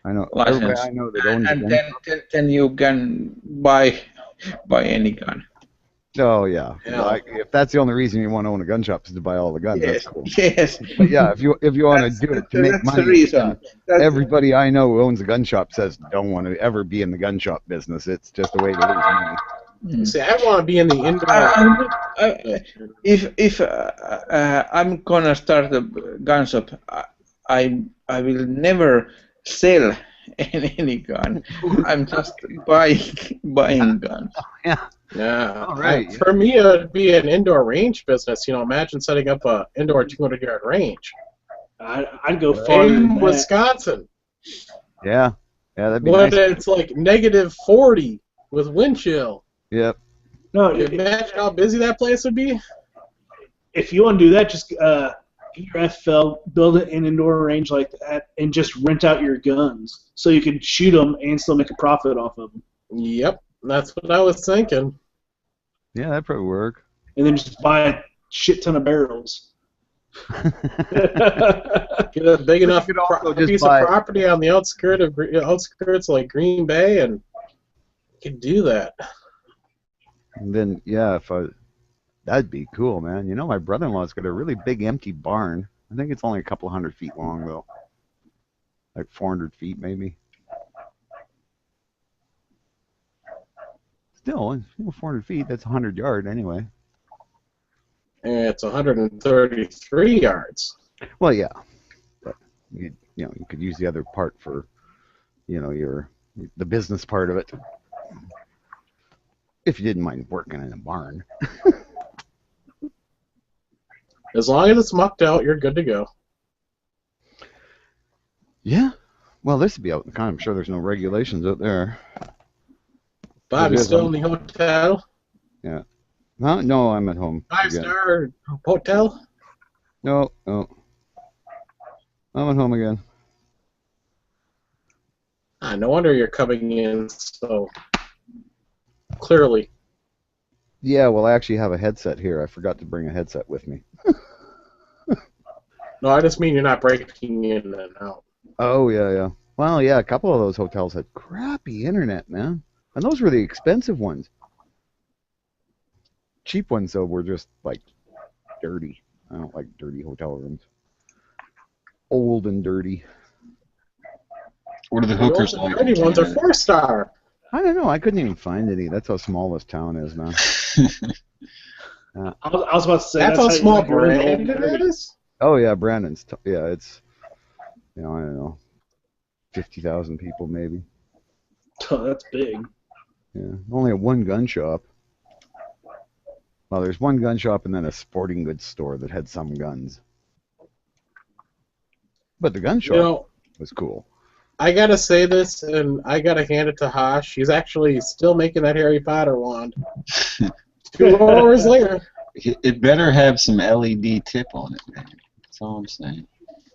I know. License. Everybody I know that owns a And gun. then you can buy any gun. Oh yeah. Yeah. Like, if that's the only reason you want to own a gun shop is to buy all the guns, Yes, that's cool. yes. But yeah, if you want to do it to make That's money, the reason. That's- everybody I know who owns a gun shop says don't want to ever be in the gun shop business. It's just a way to lose money. See, I want to be in the indoor. If I'm gonna start a gun shop, I will never sell any gun. I'm just buying guns. Yeah. All right. For me, it would be an indoor range business. You know, imagine setting up a indoor 200-yard range I'd go farther in than that. Wisconsin. Yeah. Yeah, that'd be When nice. it's like negative 40 with wind chill. Yep. No, Imagine how busy that place would be. if you want to do that, just get your FL, build an indoor range like that, and just rent out your guns so you can shoot them and still make a profit off of them. Yep, that's what I was thinking. Yeah, that'd probably work. And then just buy a shit ton of barrels. Get a big enough could also just piece buy- of property on the outskirts of like Green Bay, and you could do that. And then, yeah, that'd be cool, man. You know, my brother-in-law's got a really big empty barn. I think it's only a couple 100 feet long, though. Like 400 feet, maybe. Still, 400 feet, that's 100 yard anyway. And it's 133 yards. Well, yeah. But, you could use the other part for, the business part of it. If you didn't mind working in a barn. As long as it's mucked out, you're good to go. Yeah. Well, this would be out in the country. I'm sure there's no regulations out there. Bob, It you is still on- in the hotel? Huh? No, I'm at home. again. 5-star hotel? No. I'm at home again. No wonder you're coming in so clearly. Yeah, well, I actually have a headset here. I forgot to bring a headset with me. No, I just mean you're not breaking in and out. Oh, yeah. Well, yeah, a couple of those hotels had crappy internet, man. And those were the expensive ones. Cheap ones, though, were just, like, dirty. I don't like dirty hotel rooms. Old and dirty. What are the hookers like? The dirty ones are 4-star. I don't know. I couldn't even find any. That's how small this town is, man. I was about to say That's how you small like your old Brandon dirty. is? Oh, yeah, Brandon's. Yeah, it's, I don't know, 50,000 people maybe. Oh, that's big. Yeah, only a one gun shop. Well, there's one gun shop and then a sporting goods store that had some guns. But the gun shop You know, was cool. I gotta say this, and I gotta hand it to Hosh. He's actually still making that Harry Potter wand. 2 hours later. It better have some LED tip on it, man. That's all I'm saying.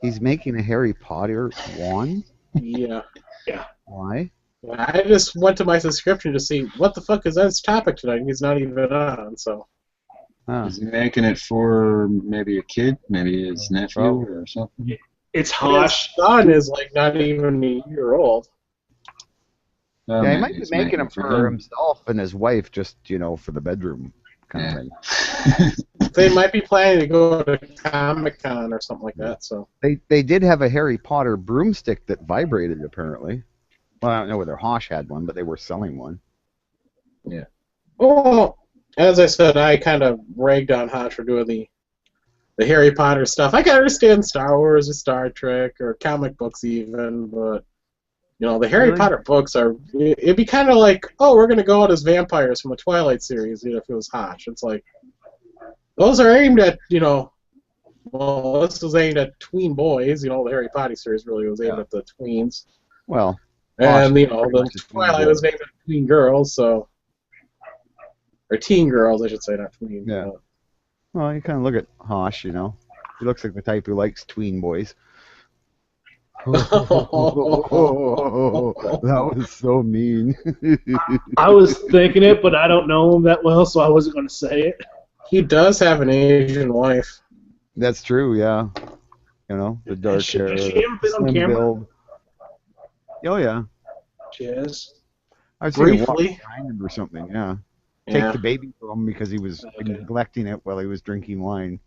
He's making a Harry Potter wand? Yeah. Why? I just went to my subscription to see what the fuck is that topic tonight. He's not even on, so. Ah, Is he making it for maybe a kid, maybe his nephew or something? It's His Hosh. son is like not even a year old. Well, Yeah, he maybe might be he's making them for them. himself and his wife, just for the bedroom kind Yeah. of thing. They might be planning to go to Comic-Con or something like that. So They did have a Harry Potter broomstick that vibrated, apparently. Well, I don't know whether Hosh had one, but they were selling one. well, as I said, I kind of ragged on Hodge for doing the Harry Potter stuff. I can understand Star Wars or Star Trek or comic books even, but the Harry Really? Potter books it'd be kind of like, oh, we're going to go out as vampires from the Twilight series, if it was Hodge. It's like, those are aimed at, well, this was aimed at tween boys. The Harry Potter series really was aimed at the tweens. Well, And, Hosh the pretty much a tween Twilight boy. was aimed at tween girls, so. Or teen girls, I should say, not tween. Yeah. Well, you kind of look at Hosh, He looks like the type who likes tween boys. That was so mean. I was thinking it, but I don't know him that well, so I wasn't going to say it. He does have an Asian wife. That's true, yeah. The dark hair, Has she ever been on slim camera? build. Oh yeah, Jazz. I've seen him walk Briefly. behind him or something. Yeah, Yeah. take the baby from him because he was Okay. neglecting it while he was drinking wine.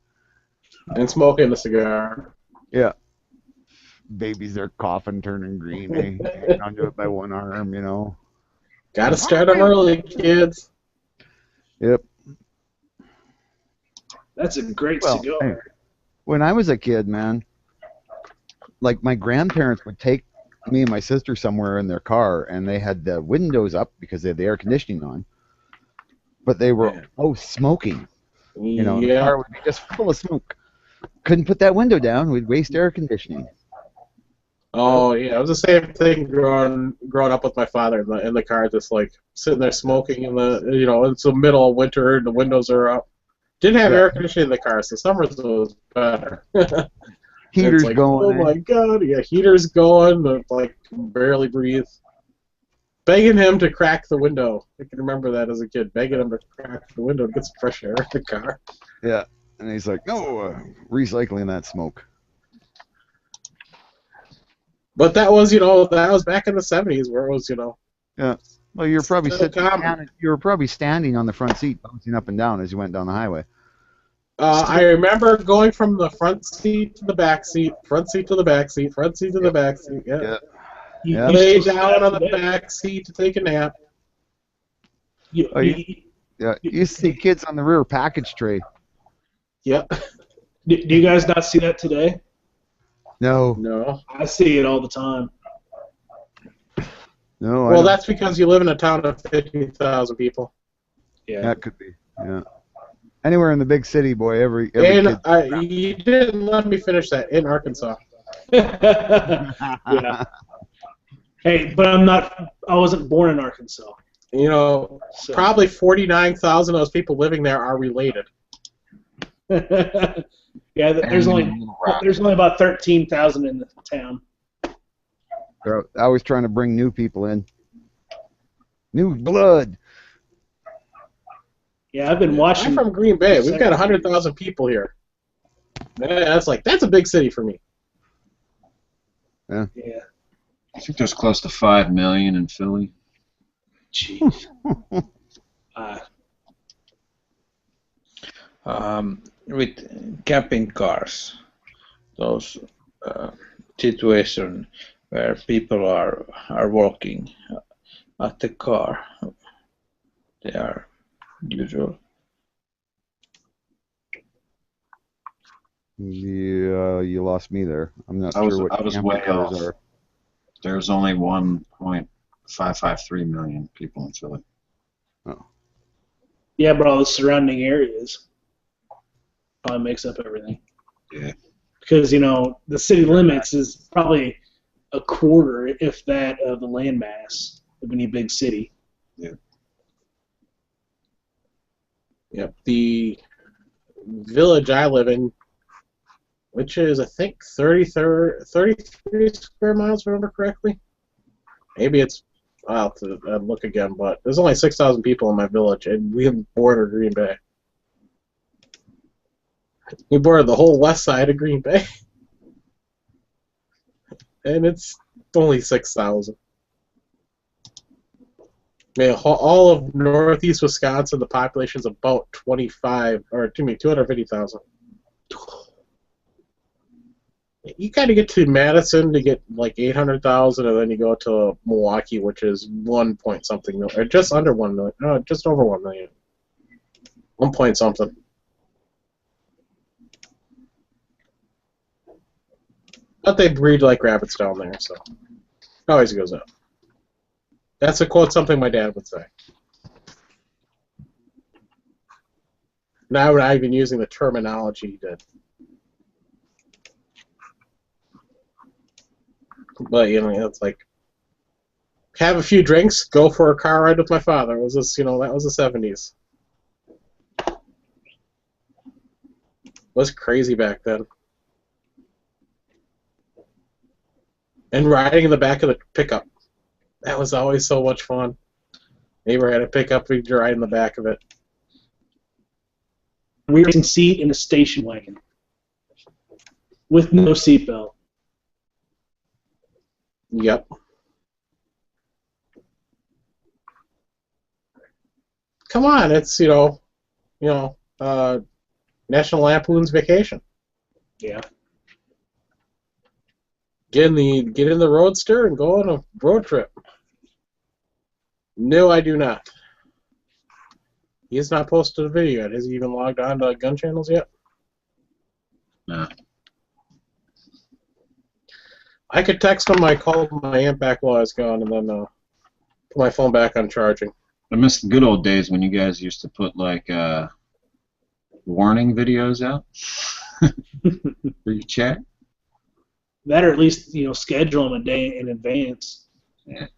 And smoking a cigar. Yeah, babies are coughing, turning green. Hanging onto it by one arm. Gotta start them early, kids. Yep. That's a great Well, cigar. hey, when I was a kid, man, like my grandparents would take me and my sister somewhere in their car, and they had the windows up because they had the air conditioning on, but they were smoking. The Yeah. car would be just full of smoke. Couldn't put that window down. We'd waste air conditioning. Oh yeah, it was the same thing growing up with my father in the car, just like sitting there smoking in the it's the middle of winter and the windows are up. Didn't have Yeah. air conditioning in the car, so summers was better. Heaters It's like, going. oh my god, yeah, heaters going, but like can barely breathe. Begging him to crack the window. I can remember that as a kid, begging him to crack the window to get some fresh air in the car. Yeah. And he's like, no, recycling that smoke. But that was, that was back in the 70s where it was, Yeah. Well, you're probably Still common. you were probably standing on the front seat, bouncing up and down as you went down the highway. I remember going from the front seat to the back seat, front seat to the back seat, front seat to the back seat. Yeah. Yeah. You, Yeah. you Lay still down on the that? back seat to take a nap. You, Oh, Yeah. You used to see kids on the rear package tray. Yep. do you guys not see that today? No. No. I see it all the time. No. I Well, don't- that's because you live in a town of 50,000 people. Yeah. That could be. Yeah. Anywhere in the big city, boy, every And kid. you didn't let me finish that. In Arkansas. Yeah. Hey, but I wasn't born in Arkansas. So. Probably 49,000 of those people living there are related. Yeah, there's only about 13,000 in the town. They're always trying to bring new people in. New blood. Yeah, I've been watching. I'm from Green Bay. We've got 100,000 people here. That's a big city for me. Yeah. I think there's close to 5 million in Philly. Jeez. With camping cars, those situation where people are walking at the car, they are usual. Yeah, you lost me there. I'm not I was- sure what I was camping way cars off. are. There's only 1.553 million people in Philly. Yeah, but all the surrounding areas probably makes up everything. Yeah. Because, the city limits is probably a quarter, if that, of the land mass of any big city. Yep. The village I live in, which is, I think, 33 square miles, if I remember correctly. Maybe it's, I'll have to look again, but there's only 6,000 people in my village, and we border Green Bay. We border the whole west side of Green Bay. And it's only 6,000. I mean, all of northeast Wisconsin, the population's about 250,000. You got to get to Madison to get like 800,000, and then you go to Milwaukee, which is 1 point something million, or just under 1 million, no, just over 1 million. 1 point something. But they breed like rabbits down there, so it always goes up. That's a quote, something my dad would say. Now we're not even using the terminology he did. But, you know, it's like, have a few drinks, go for a car ride with my father. It was this, you know, that was the 70s. It was crazy back then. And riding in the back of the pickup. That was always so much fun. Neighbor had a pickup, we'd ride in the back of it. Rear seat in a station wagon. With no seatbelt. Yep. Come on, it's, National Lampoon's Vacation. Yeah. Get in the Roadster and go on a road trip. No, I do not. He has not posted a video yet. Has he even logged on to gun channels yet? No. I could text him. I called my aunt back while I was gone, and then put my phone back on charging. I miss the good old days when you guys used to put like warning videos out for your chat. That, or at least schedule them a day in advance. Yeah.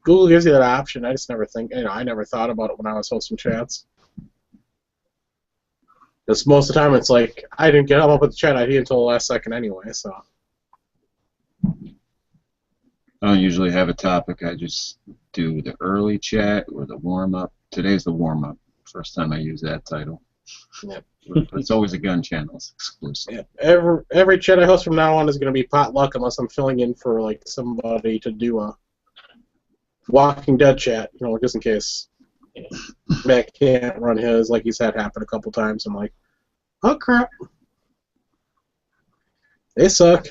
Google gives you that option. I just never I never thought about it when I was hosting chats. Because most of the time it's like I didn't get up with the chat ID until the last second anyway. So I don't usually have a topic. I just do the early chat or the warm up. Today's the warm up. First time I use that title. Yep. But it's always a gun channel. It's exclusive. Yeah. Every chat I host from now on is going to be potluck unless I'm filling in for like somebody to do a Walking Dead chat, just in case Matt can't run his, like he's had happen a couple times. I'm like, oh crap, they suck.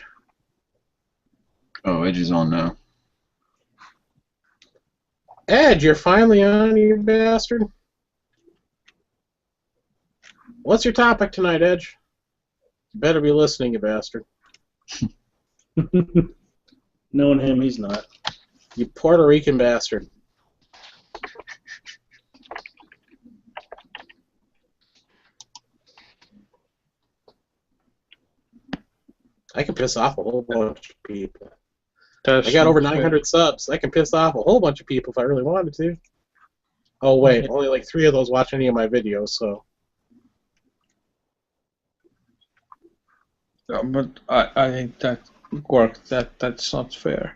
Oh, Edge is on now. Edge, you're finally on, you bastard. What's your topic tonight, Edge? You better be listening, you bastard. Knowing him, he's not. You Puerto Rican bastard. I can piss off a whole bunch of people. I got over 900 subs. I can piss off a whole bunch of people if I really wanted to. Oh, wait. Only like 3 of those watch any of my videos, so. But I think that worked. That's not fair.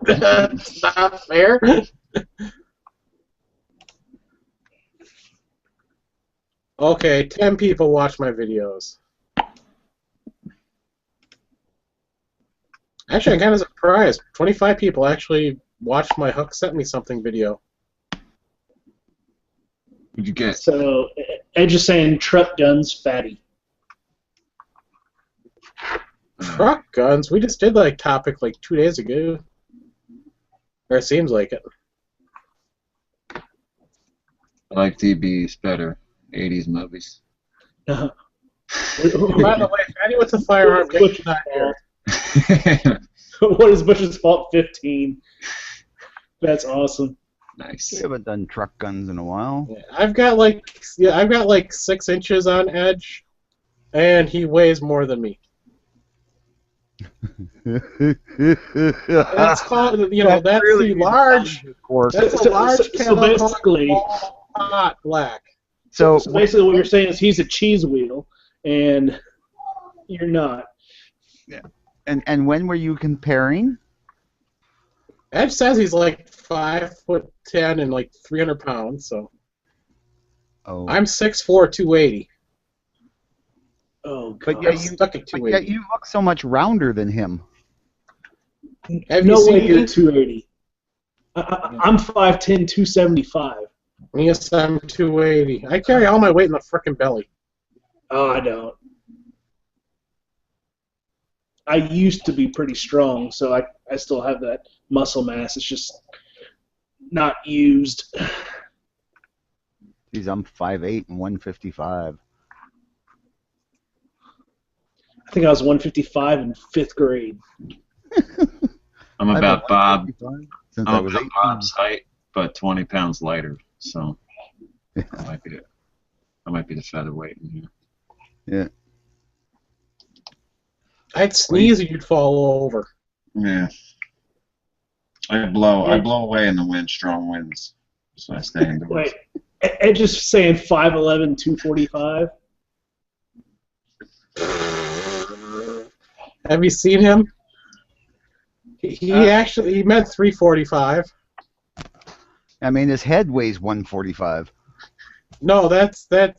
That's not fair. Okay, 10 people watch my videos. Actually, I'm kind of surprised. 25 people actually watched my Huck Sent Me Something video. What'd you get? So, Edge is saying truck guns fatty. Truck guns? We just did like topic like 2 days ago. Or it seems like it. I like TB's better. 80s movies. By the way, Fatty with the firearm, Butch's not here. What is Butch's fault? 15. That's awesome. Nice. We haven't done truck guns in a while. Yeah, I've got like 6 inches on Edge, and he weighs more than me. That's called, that's really the large. That's a large so basically, pot black. So basically, what you're saying is he's a cheese wheel, and you're not. Yeah. And when were you comparing? Edge says he's like 5'10" and like 300 pounds. So Oh. I'm 6'4", 280. Oh, God. But yeah, I'm stuck at But 280. yet you look so much rounder than him. Have you No seen way you're me? 280. I'm 5'10", 275. Yes, I'm 280. I carry all my weight in the frickin' belly. Oh, I don't. I used to be pretty strong, so I still have that muscle mass. It's just not used. Geez, I'm 5'8" and 155. I think I was 155 in 5th grade. I'm I've about been Bob. 155 since I'm I was about 18. Bob's height, but 20 pounds lighter. So I might be the featherweight in here. Yeah. I'd sneeze and you'd fall over. Yeah. I blow away in the wind, strong winds. So I stay indoors. Wait, Ed just saying 5'11", 245? Have you seen him? He actually meant 345. I mean, his head weighs 145. No, that's DP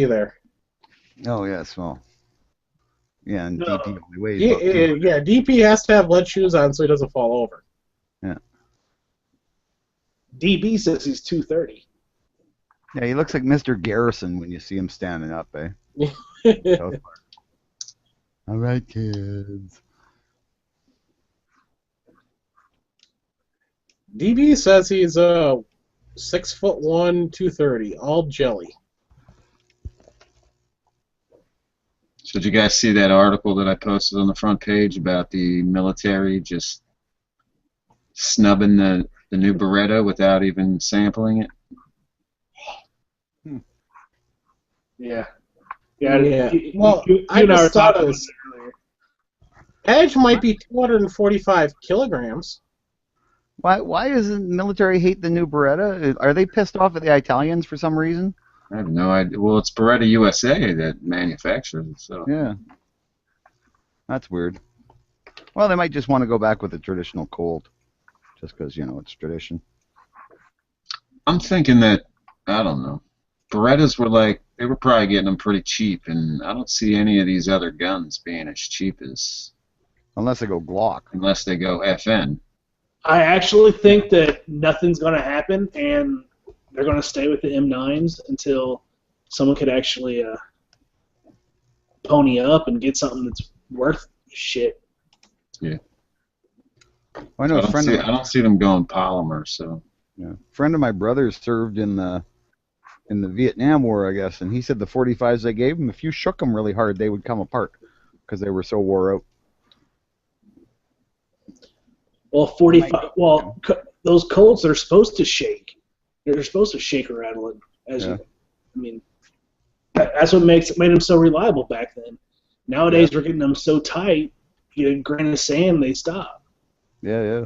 there. Oh, yes, well. Yeah, and No. DP only weighs Yeah, about 200. yeah, DP has to have lead shoes on so he doesn't fall over. DB says he's 230. Yeah, he looks like Mr. Garrison when you see him standing up, eh? All right, kids. DB says he's 6'1", 230, all jelly. So did you guys see that article that I posted on the front page about the military just snubbing the new Beretta without even sampling it? Yeah. Yeah. Well, you I and I were just thought talking it was- Edge might be 245 kilograms. Why doesn't the military hate the new Beretta? Are they pissed off at the Italians for some reason? I have no idea. Well, it's Beretta USA that manufactures it, so. Yeah. That's weird. Well, they might just want to go back with the traditional Colt, just because, it's tradition. I'm thinking that, I don't know, Berettas they were probably getting them pretty cheap, and I don't see any of these other guns being as cheap as, Unless they go Glock. unless they go FN. I actually think that nothing's going to happen, and they're going to stay with the M9s until someone could actually pony up and get something that's worth shit. I So know I a don't friend see, of I don't see them going polymer, so. friend of my brother's served in the Vietnam War, I guess, and he said the 45s they gave him, if you shook them really hard, they would come apart because they were so wore out. Well, 45. Well, those Colts are supposed to shake. They're supposed to shake or rattle it. That's what made them so reliable back then. Nowadays, we're getting them so tight. You get a grain of sand, they stop. Yeah,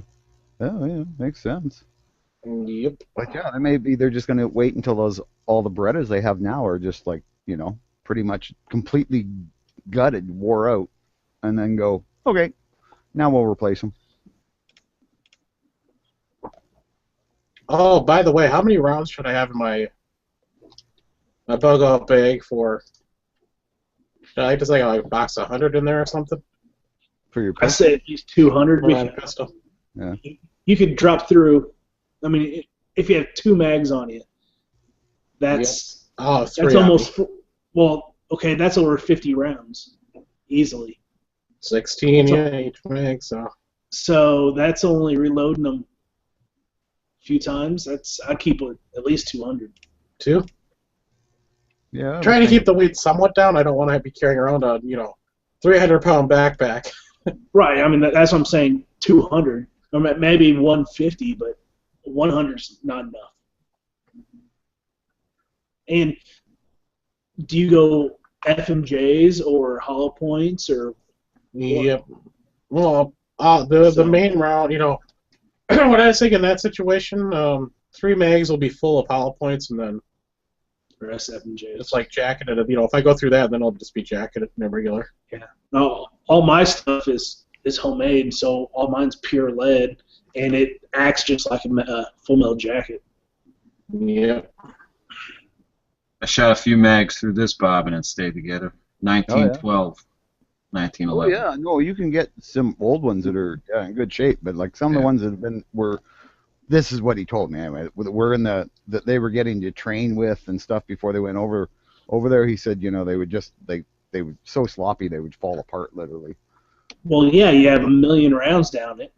makes sense. Yep. But yeah, they're just going to wait until all the Berettas they have now are just pretty much completely gutted, wore out, and then go, okay, now we'll replace them. Oh, by the way, how many rounds should I have in my bug out bag for? Should I just like a box of 100 in there or something? For your I say at least 200. For my pistol. You could drop through. I mean, if you have 2 mags on you, that's Oh, three that's on me. almost well. Okay, that's over 50 rounds easily. 16 each mag, so. So that's only reloading them a few times. I keep at least 200. 2? Yeah. Trying to keep the weight somewhat down. I don't want to be carrying around a 300-pound backpack. Right. I mean, that's what I'm saying. 200, or maybe 150, but 100's not enough. And do you go FMJs or hollow points or? Yep. Well, the main round, what I was thinking in that situation, 3 mags will be full of hollow points, and then Or SFMJs. it's like jacketed. If I go through that, then I'll just be jacketed and regular. No, all my stuff is homemade, so all mine's pure lead, and it acts just like a full metal jacket. Yep. I shot a few mags through this, Bob, and it stayed together. 1912. Oh 1911. yeah, no, you can get some old ones that are in good shape, but like some of the ones that have been were. This is what he told me anyway. We're in that they were getting to train with and stuff before they went over there. He said, they would just they were so sloppy they would fall apart literally. Well, yeah, you have 1,000,000 rounds down it.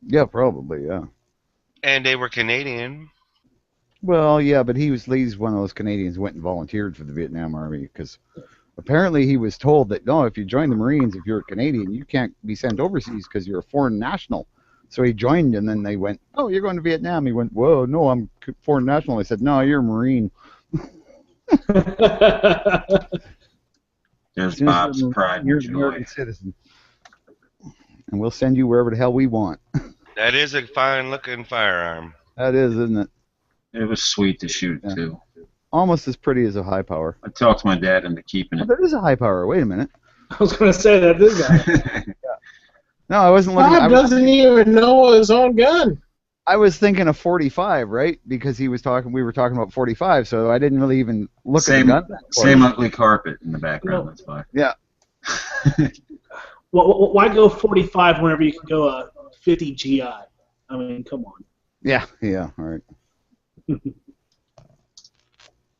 Yeah, probably, yeah. And they were Canadian. Well, yeah, but he's one of those Canadians who went and volunteered for the Vietnam Army because apparently he was told that no, if you join the Marines, if you're a Canadian, you can't be sent overseas because you're a foreign national. So he joined, and then they went, "Oh, you're going to Vietnam." He went, "Whoa, no, I'm foreign national." I said, "No, you're a Marine." There's Bob's pride You're and an joy. American citizen, and we'll send you wherever the hell we want. That is a fine-looking firearm. That is, isn't it? It was sweet to shoot Yeah. too. Almost as pretty as a high power. I talked my dad into keeping Oh, it. there is a high power. Wait a minute. I was going to say that this guy. No, I wasn't looking. Bob doesn't even know his own gun. I was thinking of 45, right? Because we were talking about 45, so I didn't really even look Same- at the gun. Same ugly carpet in the background. No. That's why. Yeah. Well, why go 45 whenever you can go a 50 GI? I mean, come on. Yeah, all right.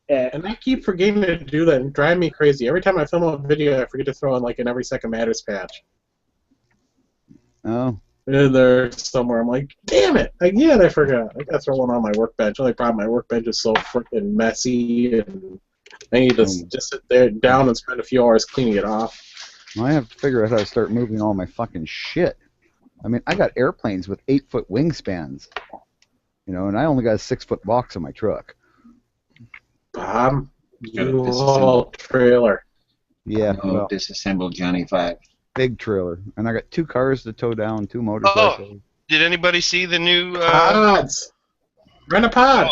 And I keep forgetting to do that and drive me crazy. Every time I film a video, I forget to throw in like an Every Second Matters patch. Oh, In there somewhere. I'm like, damn it! Again, I forgot. I gotta throw one on my workbench. Only problem, my workbench is so freaking messy, and I need to just sit there down and spend a few hours cleaning it off. I have to figure out how to start moving all my fucking shit. I mean, I got airplanes with 8-foot wingspans, and I only got a 6-foot box on my truck. Bob, Gotta you disassemble. little trailer. Yeah, No, well, disassembled Johnny 5. big trailer, and I got 2 cars to tow down, 2 motorcycles. Did anybody see the new? Pods. Rent a pod.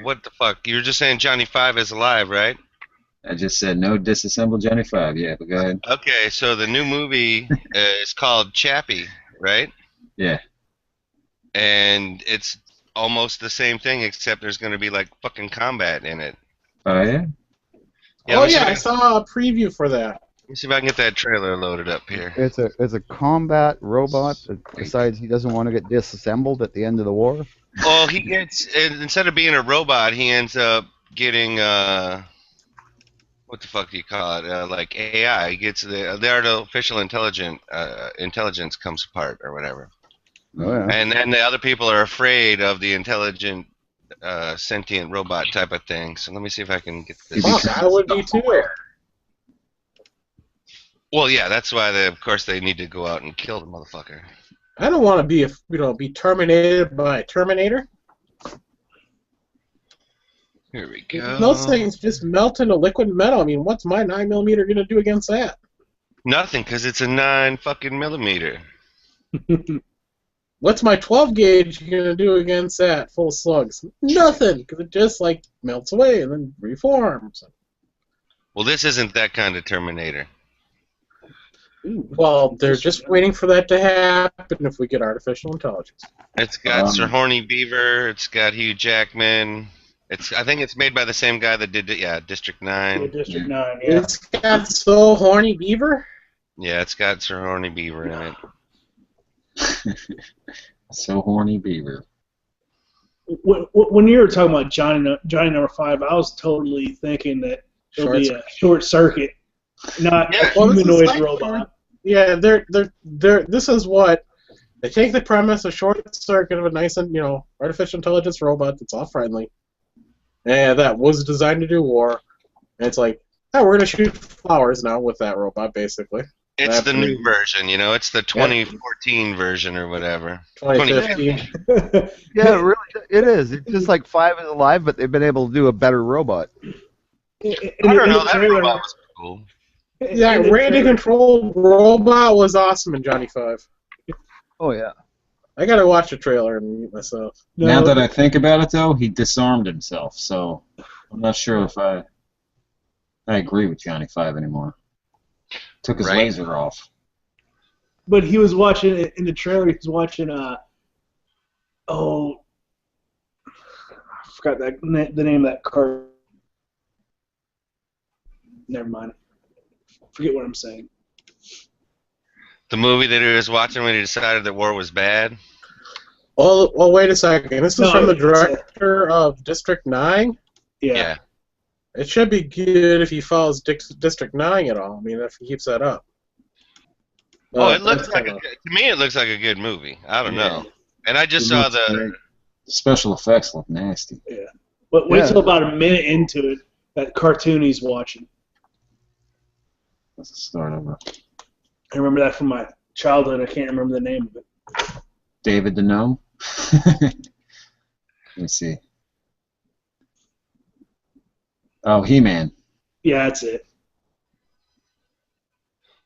What the fuck? You were just saying Johnny 5 is alive, right? I just said no disassembled Johnny 5. Yeah, but go ahead. Okay, so the new movie is called Chappie, right? Yeah. And it's almost the same thing, except there's going to be like fucking combat in it. Oh yeah. Oh let me see yeah, if I saw a preview for that. let me see if I can get that trailer loaded up here. It's a combat robot that decides he doesn't want to get disassembled at the end of the war. Well, he gets instead of being a robot, he ends up getting what the fuck do you call it? Like AI. He gets the artificial intelligence comes apart or whatever. Oh yeah. And then the other people are afraid of the intelligent, sentient robot type of thing. So let me see if I can get this. Fuck, I would be too. Well, yeah, that's why of course they need to go out and kill the motherfucker. I don't want to be terminated by a Terminator. Here we go. Those things just melt into liquid metal. I mean, what's my 9mm gonna do against that? Nothing, because it's a 9 fucking millimeter. What's my 12 gauge gonna do against that full of slugs? Nothing, because it just like melts away and then reforms. Well, this isn't that kind of Terminator. Well, they're just waiting for that to happen if we get artificial intelligence. It's got Sir Um, Horny Beaver. It's got Hugh Jackman. I think it's made by the same guy that did District 9. District 9, yeah. It's got so horny beaver. Yeah, it's got Sir Horny Beaver in it. So horny beaver. When you were talking about Johnny number 5, I was totally thinking that it'll be a short circuit, not Yeah, a well, this is humanoid like- robot. Yeah, they're this is what they take the premise of short circuit of a nice and artificial intelligence robot that's all friendly, and that was designed to do war. And it's like, oh, we're gonna shoot flowers now with that robot, basically. It's the new Absolutely. version, it's the 2014 version or whatever. 2015. Yeah, really, it is. It's just like 5 is alive, but they've been able to do a better robot. I don't know, that robot was cool. Yeah, random controlled robot was awesome in Johnny 5. Oh yeah. I gotta watch the trailer and mute myself. Now that I think about it, though, he disarmed himself, so I'm not sure if I agree with Johnny 5 anymore. Took his Right. laser off. But he was watching in the trailer. He was watching. I forgot the name of that car. Never mind. Forget what I'm saying. The movie that he was watching when he decided that war was bad. Well, wait a second. This is No, from the it's director of District 9? Yeah. It should be good if he follows District 9 at all. I mean, if he keeps that up. Oh, it looks that's like kinda- to me it looks like a good movie. I don't Yeah. know. And I just It saw looks the great. The special effects look nasty. But wait Yeah. till about a minute into it, that cartoon he's watching. Let's start over. I remember that from my childhood. I can't remember the name of it. David the Gnome. Let me see. Oh, He-Man. Yeah, that's it.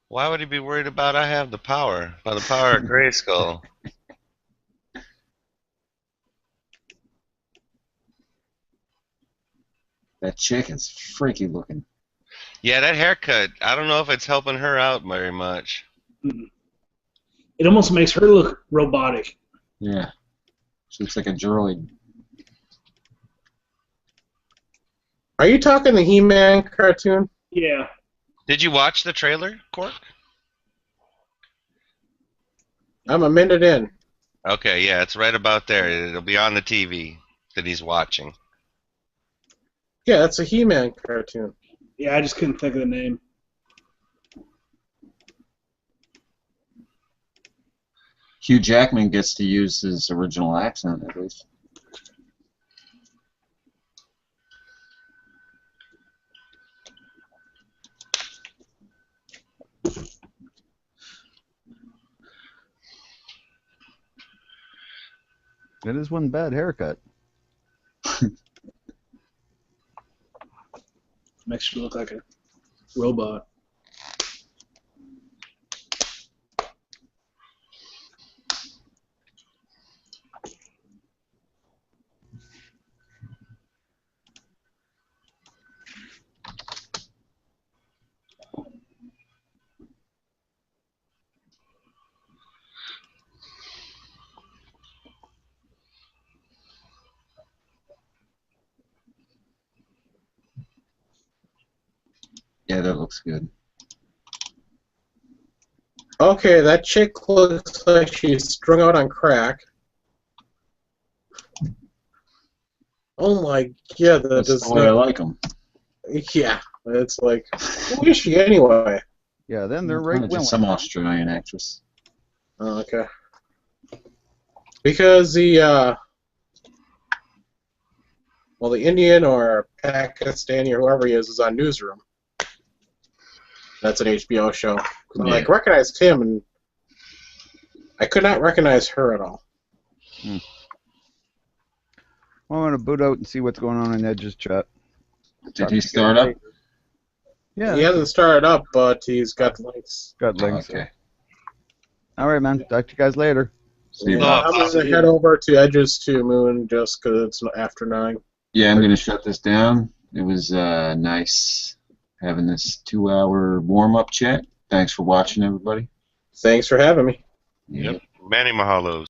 why would he be worried about I have the power? By the power of Grayskull. That chick is freaky looking. Yeah, that haircut, I don't know if it's helping her out very much. It almost makes her look robotic. Yeah. She looks like a droid. Are you talking the He-Man cartoon? Yeah. Did you watch the trailer, Cork? I'm a minute in. Okay, yeah, it's right about there. It'll be on the TV that he's watching. Yeah, that's a He-Man cartoon. Yeah, I just couldn't think of the name. Hugh Jackman gets to use his original accent, at least. It is one bad haircut. Makes you look like a robot. Yeah, that looks good. Okay, that chick looks like she's strung out on crack. Oh my god, that That's does the way I not... like them. Yeah, it's like, who is she anyway? Yeah, then they're right Just some Australian actress. Oh, okay. Because the Indian or Pakistani or whoever he is on Newsroom. That's an HBO show. I Yeah. recognized him, and I could not recognize her at all. Well, I'm gonna boot out and see what's going on in Edge's chat. Did he start up? Yeah, He hasn't started up, but he's got links. got links. Okay. All right, man. Talk to you guys later. See you, Yeah. Bob. I'm going to head over to Edges to Moon just because it's after 9. Yeah, I'm going to shut this down. It was nice having this 2-hour warm-up chat. Thanks for watching, everybody. Thanks for having me. Yep. Manny Mahalos.